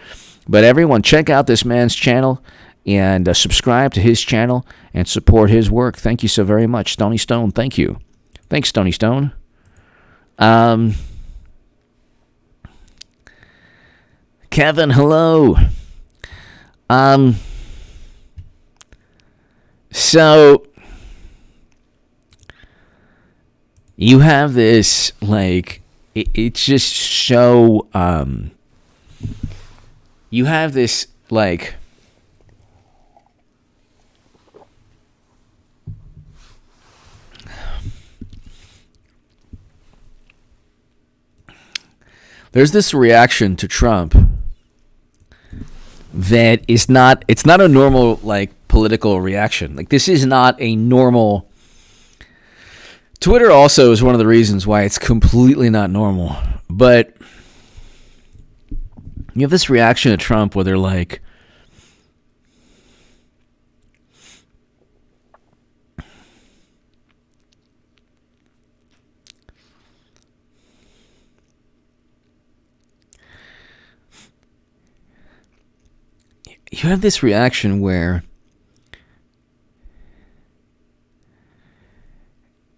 But everyone, check out this man's channel and subscribe to his channel and support his work. Thank you so very much, Stony Stone. Thank you. Thanks, Stony Stone. Kevin, hello. So you have this, like, it's just so, you have this, like, there's this reaction to Trump that it's not a normal, like, political reaction. Like, this is not a normal. Twitter also is one of the reasons why it's completely not normal. But you have this reaction to Trump where they're like, you have this reaction where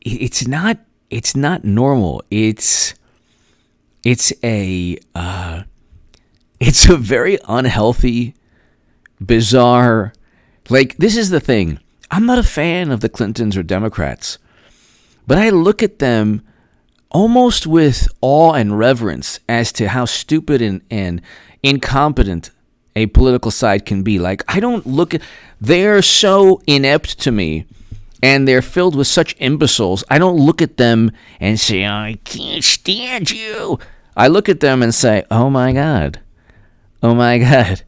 it's not normal. It's a very unhealthy, bizarre, like, this is the thing. I'm not a fan of the Clintons or Democrats, but I look at them almost with awe and reverence as to how stupid and incompetent a political side can be. Like, I don't look at... They're so inept to me, and they're filled with such imbeciles. I don't look at them and say, I can't stand you. I look at them and say, oh my God. Oh my God.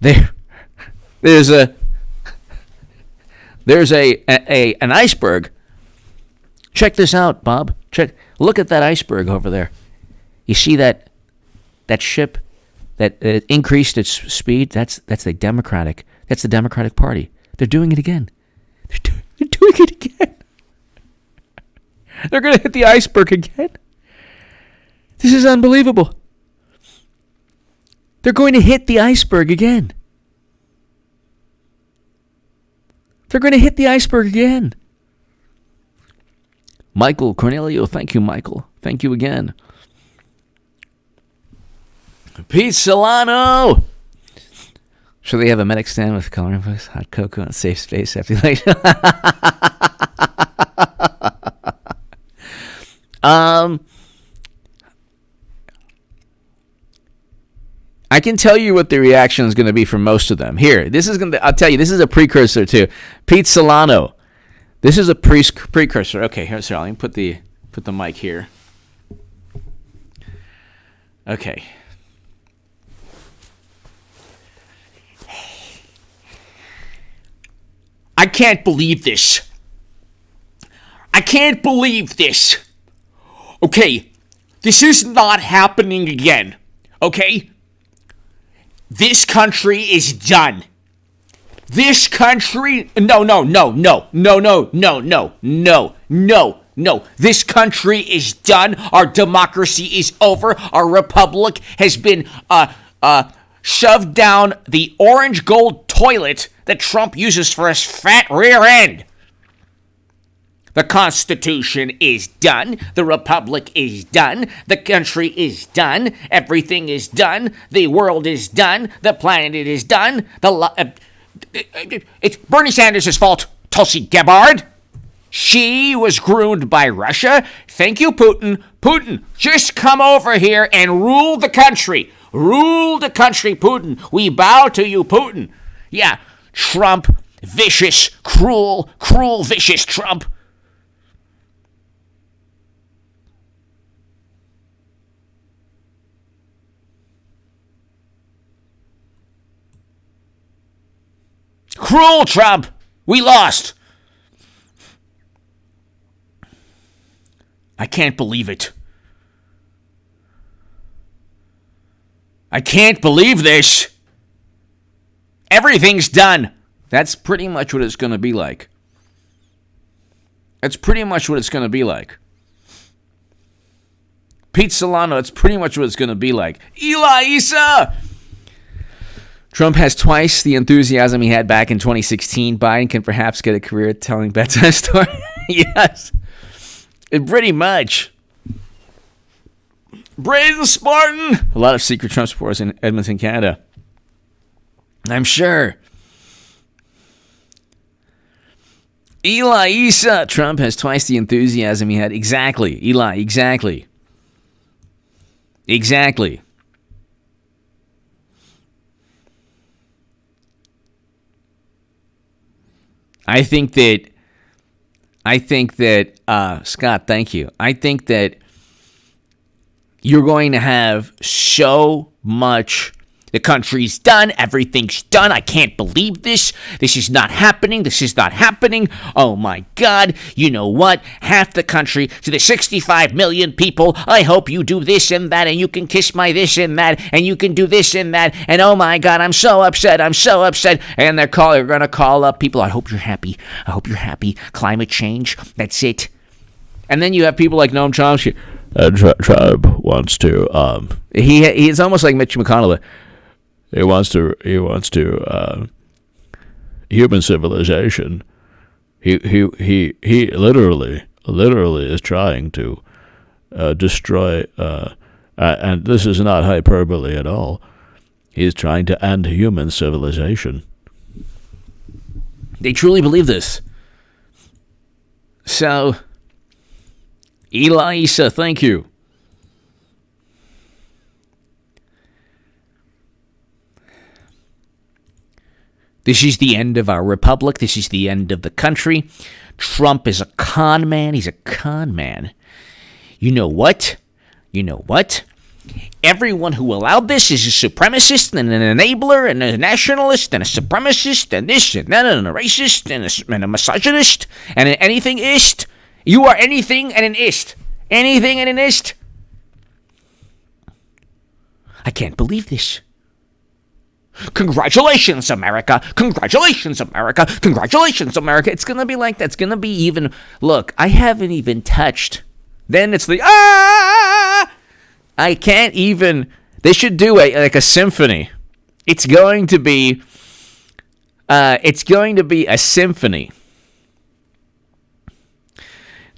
There's an iceberg. Check this out, Bob. Look at that iceberg over there. You see that ship that increased its speed? That's the Democratic Party. They're doing it again. They're doing it again. They're going to hit the iceberg again. This is unbelievable. They're going to hit the iceberg again. They're going to hit the iceberg again. Michael Cornelio, thank you, Michael. Thank you again. Pete Solano. Should they have a medic stand with coloring books, hot cocoa, and safe space after like? I can tell you what the reaction is going to be from most of them. Here, I'll tell you, this is a precursor to Pete Solano. This is a precursor. Okay, here, so let me put the mic here. Okay. I can't believe this. I can't believe this. Okay, this is not happening again. Okay? This country is done. This country, no. This country is done. Our democracy is over. Our republic has been shoved down the orange gold toilet that Trump uses for his fat rear end. The Constitution is done. The Republic is done. The country is done. Everything is done. The world is done. The planet is done. It's Bernie Sanders' fault, Tulsi Gabbard. She was groomed by Russia. Thank you, Putin. Putin, just come over here and rule the country. Rule the country, Putin. We bow to you, Putin. Yeah, Trump, vicious, cruel, vicious Trump. Cruel Trump. We lost. I can't believe it. I can't believe this. Everything's done. That's pretty much what it's going to be like. That's pretty much what it's going to be like. Pete Solano, it's pretty much what it's going to be like. Eli Issa! Trump has twice the enthusiasm he had back in 2016. Biden can perhaps get a career telling bedtime stories. Yes. Pretty much. Braden Spartan. A lot of secret Trump supporters in Edmonton, Canada. I'm sure. Eli Issa. Trump has twice the enthusiasm he had. Exactly. Eli, exactly. Exactly. I think that, Scott, thank you. I think that you're going to have so much. The country's done. Everything's done. I can't believe this. This is not happening. This is not happening. Oh, my God. You know what? Half the country, to the 65 million people, I hope you do this and that, and you can kiss my this and that, and you can do this and that, and oh, my God, I'm so upset. I'm so upset. And they're going to call up people. I hope you're happy. I hope you're happy. Climate change. That's it. And then you have people like Noam Chomsky. Trump wants to, he's almost like Mitch McConnell. He wants to human civilization. He literally is trying to destroy, and this is not hyperbole at all. He's trying to end human civilization. They truly believe this. So, Eli Issa, thank you. This is the end of our republic. This is the end of the country. Trump is a con man. He's a con man. You know what? Everyone who allowed this is a supremacist and an enabler and a nationalist and a supremacist and this and that and a racist and a misogynist and an anything-ist. You are anything and an ist. Anything and an ist. I can't believe this. Congratulations, America. Congratulations, America. Congratulations, America. It's going to be like that. It's going to be even... Look, I haven't even touched. Then it's the... I can't even... They should do a symphony. It's going to be a symphony.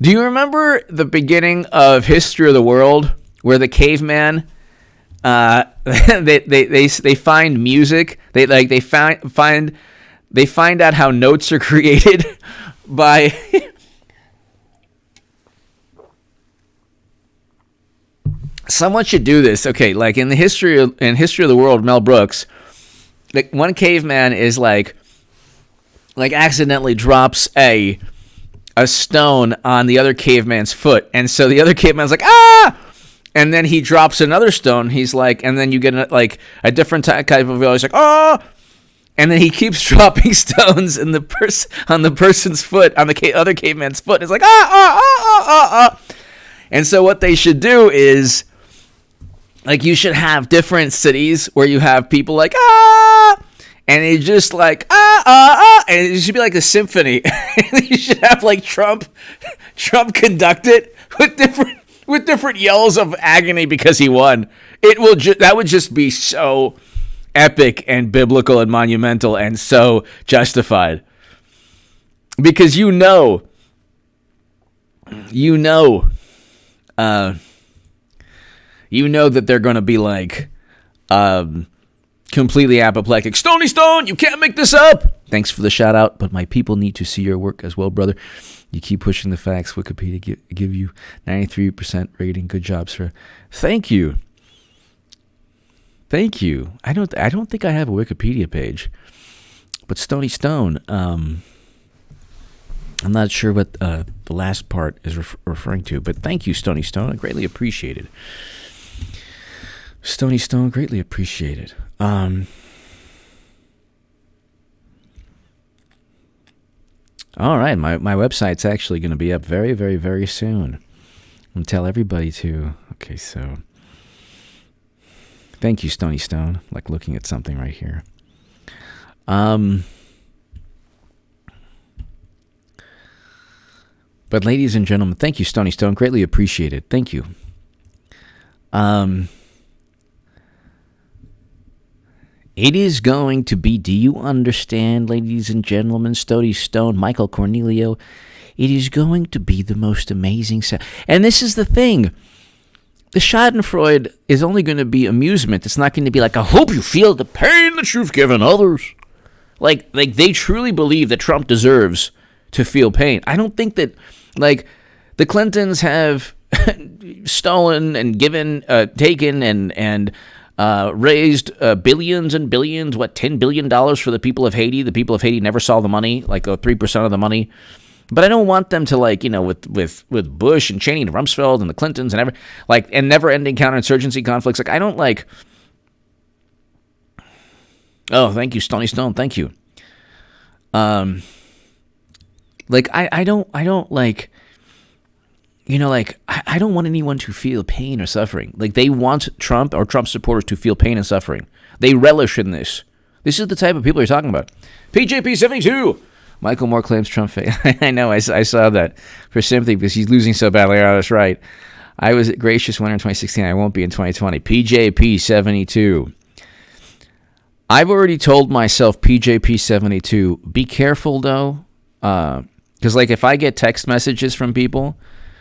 Do you remember the beginning of History of the World where the caveman... they find music. They find out how notes are created by someone should do this. Okay, like in History of the World, Mel Brooks, like one caveman is like accidentally drops a stone on the other caveman's foot, and so the other caveman's like ah. And then he drops another stone. He's like, and then you get a different type of voice, like, oh! And then he keeps dropping stones on the person's foot, on the other caveman's foot. It's like, ah. And so what they should do is, like, you should have different cities where you have people like, ah! And it's just like, and it should be like a symphony. You should have, like, Trump conduct it with different yells of agony because he won. That would just be so epic and biblical and monumental and so justified. Because you know that they're going to be like completely apoplectic. Stony Stone, you can't make this up. Thanks for the shout out, but my people need to see your work as well, brother. You keep pushing the facts. Wikipedia give you 93% rating. Good job, sir. Thank you. I don't think I have a Wikipedia page, but Stony Stone. I'm not sure what the last part is referring to, but thank you, Stony Stone. I greatly appreciate it. Stony Stone, greatly appreciated. All right, my website's actually going to be up very, very, very soon. I'm going to tell everybody to. Okay, so thank you, Stony Stone. Like looking at something right here. But ladies and gentlemen, thank you, Stony Stone. Greatly appreciated. Thank you. It is going to be, do you understand, ladies and gentlemen, Stony Stone, Michael Cornelio, it is going to be the most amazing sound. And this is the thing. The schadenfreude is only going to be amusement. It's not going to be like, I hope you feel the pain that you've given others. Like they truly believe that Trump deserves to feel pain. I don't think that, like, the Clintons have stolen and given, taken and raised billions and billions, $10 billion for the people of Haiti. The people of Haiti never saw the money, like 3% of the money. But I don't want them to, like, you know, with Bush and Cheney and Rumsfeld and the Clintons and never-ending counterinsurgency conflicts. Like, I don't like. Oh, thank you, Stony Stone. Thank you. Like, I don't like. You know, like, I don't want anyone to feel pain or suffering. Like, they want Trump or Trump supporters to feel pain and suffering. They relish in this. This is the type of people you're talking about. PJP72. Michael Moore claims Trump I know, I saw that for sympathy because he's losing so badly. Oh, that's right. I was a gracious winner in 2016. I won't be in 2020. PJP72. I've already told myself, PJP72, be careful, though. Because, like, if I get text messages from people,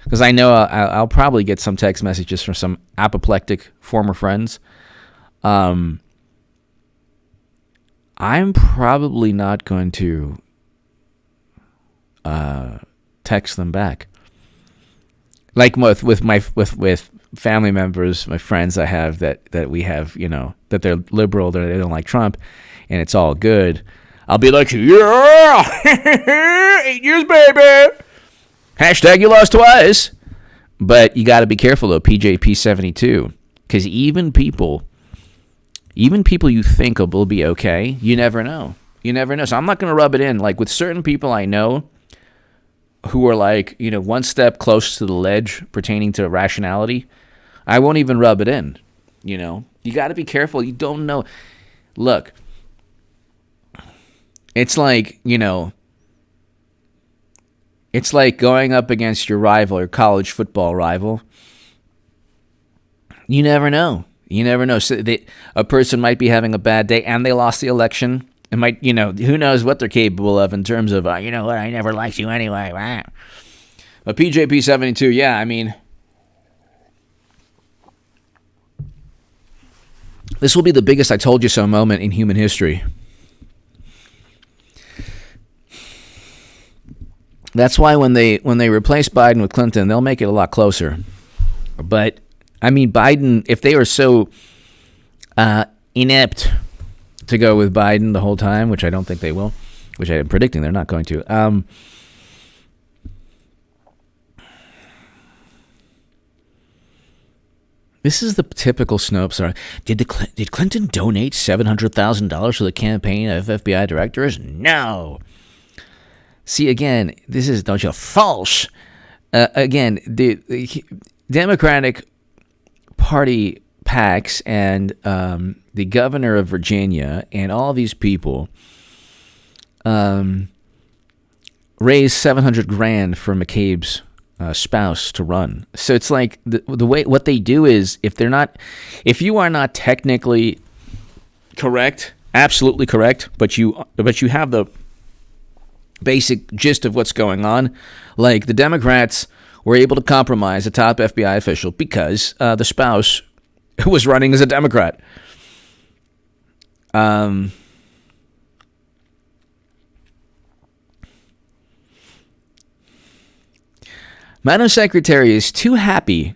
because I know I'll probably get some text messages from some apoplectic former friends, I'm probably not going to text them back. Like with family members, my friends I have that we have, you know, that they're liberal, they don't like Trump, and it's all good. I'll be like, yeah, 8 years, baby. Hashtag you lost twice. But you got to be careful, though, PJP 72. Because even people you think will be okay, you never know. You never know. So I'm not going to rub it in. Like with certain people I know who are like, one step close to the ledge pertaining to rationality, I won't even rub it in. You got to be careful. You don't know. Look, it's like, it's like going up against your rival, your college football rival. You never know. You never know. So a person might be having a bad day and they lost the election. It might, who knows what they're capable of in terms of, you know what, I never liked you anyway. But PJP 72, yeah, I mean, this will be the biggest I told you so moment in human history. That's why when they replace Biden with Clinton, they'll make it a lot closer. But I mean, Biden, if they were so inept to go with Biden the whole time, which I don't think they will, which I am predicting they're not going to. This is the typical Snopes. Did Clinton donate $700,000 to the campaign of FBI directors? No. See, again, this is, don't you, false. Again, the Democratic Party PACs and the governor of Virginia and all these people raised $700,000 for McCabe's spouse to run. So it's like the way what they do is if you are not technically correct, absolutely correct, but you have the basic gist of what's going on. Like the Democrats were able to compromise a top FBI official because the spouse was running as a Democrat. Madam Secretary is too happy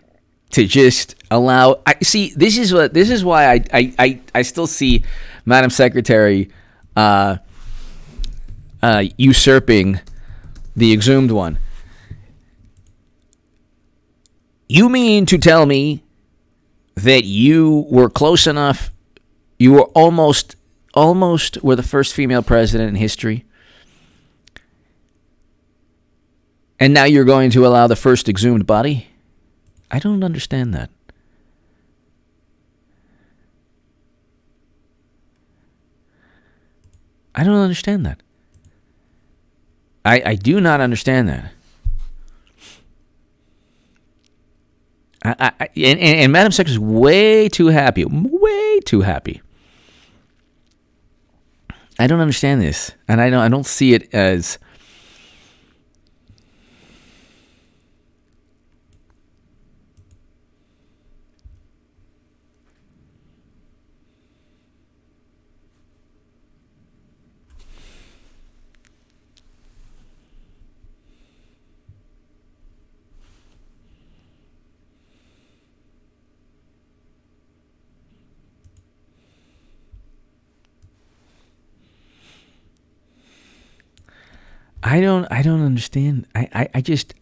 to just allow. This is why I still see Madam Secretary usurping the exhumed one. You mean to tell me that you were close enough? You were almost were the first female president in history, and now you're going to allow the first exhumed body? I don't understand that. I don't understand that. I do not understand that. And Madam Secretary is way too happy. Way too happy. I don't understand this, and I don't see it as. I don't understand. I just.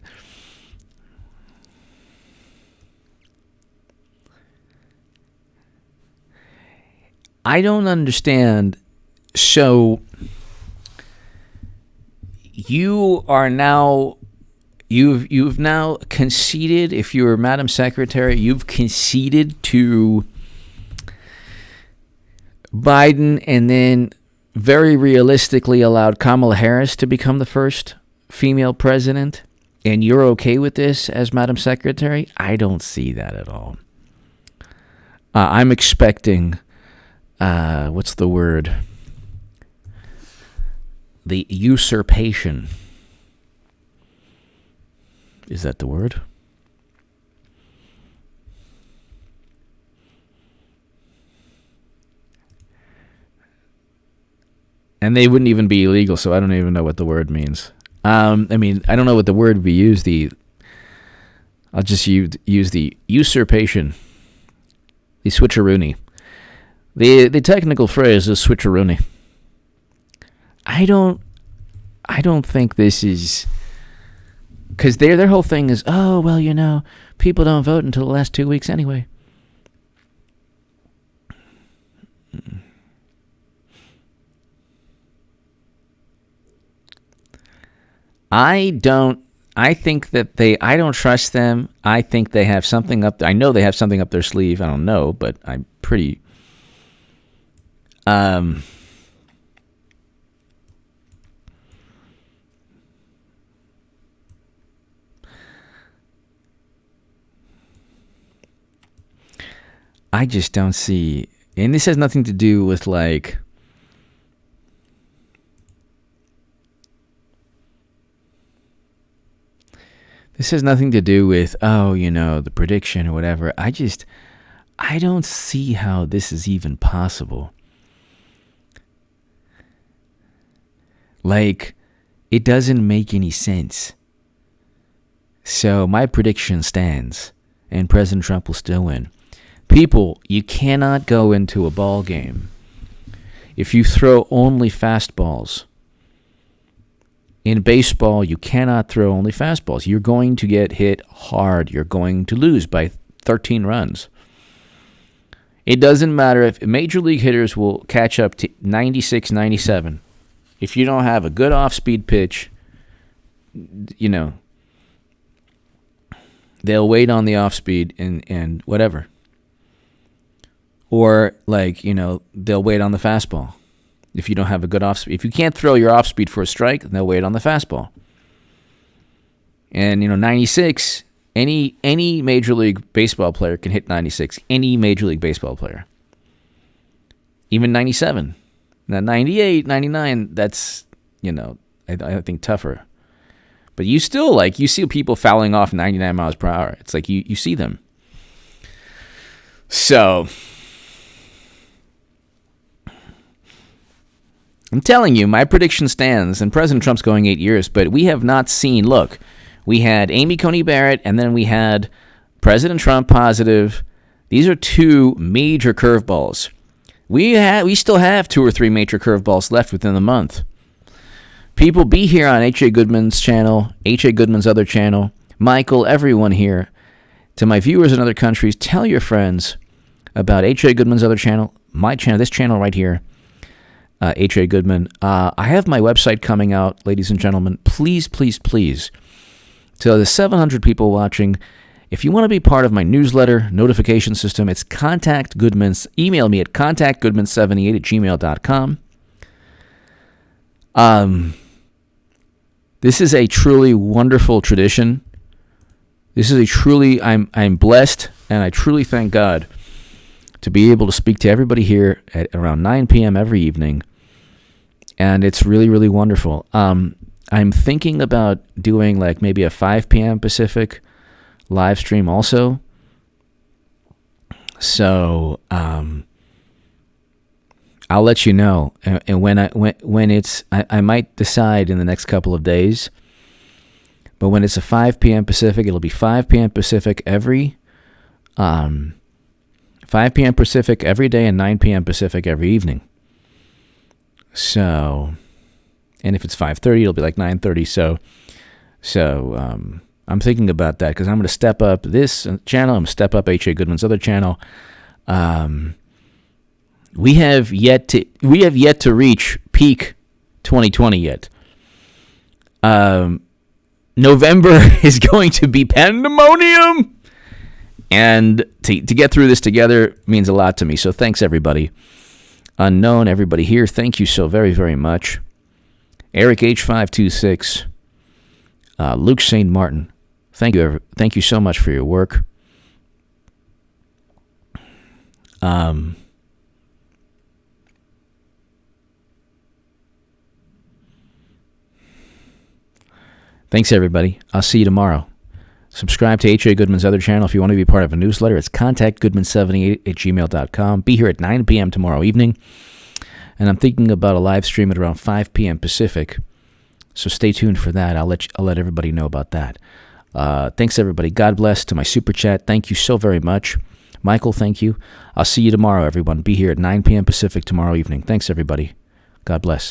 I don't understand. So you are now, you've now conceded, if you're Madam Secretary, you've conceded to Biden and then very realistically allowed Kamala Harris to become the first female president, and you're okay with this as Madam Secretary? I don't see that at all. I'm expecting, what's the word? The usurpation. Is that the word? And they wouldn't even be illegal, so I don't even know what the word means. I don't know what the word we use. I'll just use the usurpation, the switcheroony. The technical phrase is switcheroony. I don't think this is, because their whole thing is, oh, well, people don't vote until the last 2 weeks anyway. I don't trust them. I think they have something up. I know they have something up their sleeve. I don't know, but I'm pretty. I just don't see, and this has nothing to do with like. This has nothing to do with, the prediction or whatever. I don't see how this is even possible. Like, it doesn't make any sense. So my prediction stands, and President Trump will still win. People, you cannot go into a ball game if you throw only fastballs. In baseball, you cannot throw only fastballs. You're going to get hit hard. You're going to lose by 13 runs. It doesn't matter if major league hitters will catch up to 96, 97. If you don't have a good off-speed pitch, they'll wait on the off-speed and whatever. Or, they'll wait on the fastball. If you don't have a good off-speed. If you can't throw your off-speed for a strike, they'll wait on the fastball. And, 96, any Major League Baseball player can hit 96. Any Major League Baseball player. Even 97. Now, 98, 99, that's, I think tougher. But you still, you see people fouling off 99 miles per hour. It's like you see them. So, I'm telling you, my prediction stands, and President Trump's going 8 years, but we have not seen, look, we had Amy Coney Barrett, and then we had President Trump positive. These are two major curveballs. We still have 2 or 3 major curveballs left within the month. People, be here on H.A. Goodman's channel, H.A. Goodman's other channel, Michael, everyone here. To my viewers in other countries, tell your friends about H.A. Goodman's other channel, my channel, this channel right here. H.A. Goodman. I have my website coming out, ladies and gentlemen. Please, please, please, to the 700 people watching, if you want to be part of my newsletter notification system, it's Contact Goodman's. Email me at contactgoodman78@gmail.com. This is a truly wonderful tradition. This is a truly, I'm blessed, and I truly thank God to be able to speak to everybody here at around 9 p.m. every evening. And it's really, really wonderful. I'm thinking about doing maybe a 5 p.m. Pacific live stream also. So I'll let you know. And when it's, I might decide in the next couple of days. But when it's a 5 p.m. Pacific, it'll be 5 p.m. Pacific 5 p.m. Pacific every day and 9 p.m. Pacific every evening. So, and if it's 5:30, it'll be 9:30. So I'm thinking about that because I'm going to step up this channel. I'm going to step up H.A. Goodman's other channel. We have yet to reach peak 2020 yet. November is going to be pandemonium. And to get through this together means a lot to me. So thanks, everybody. Unknown, everybody here, thank you so very, very much. Eric H526, Luke St. Martin, thank you so much for your work. Thanks, everybody. I'll see you tomorrow. Subscribe to H.A. Goodman's other channel if you want to be part of a newsletter. It's contactgoodman78@gmail.com. Be here at 9 p.m. tomorrow evening. And I'm thinking about a live stream at around 5 p.m. Pacific. So stay tuned for that. I'll let everybody know about that. Thanks, everybody. God bless. To my super chat, thank you so very much. Michael, thank you. I'll see you tomorrow, everyone. Be here at 9 p.m. Pacific tomorrow evening. Thanks, everybody. God bless.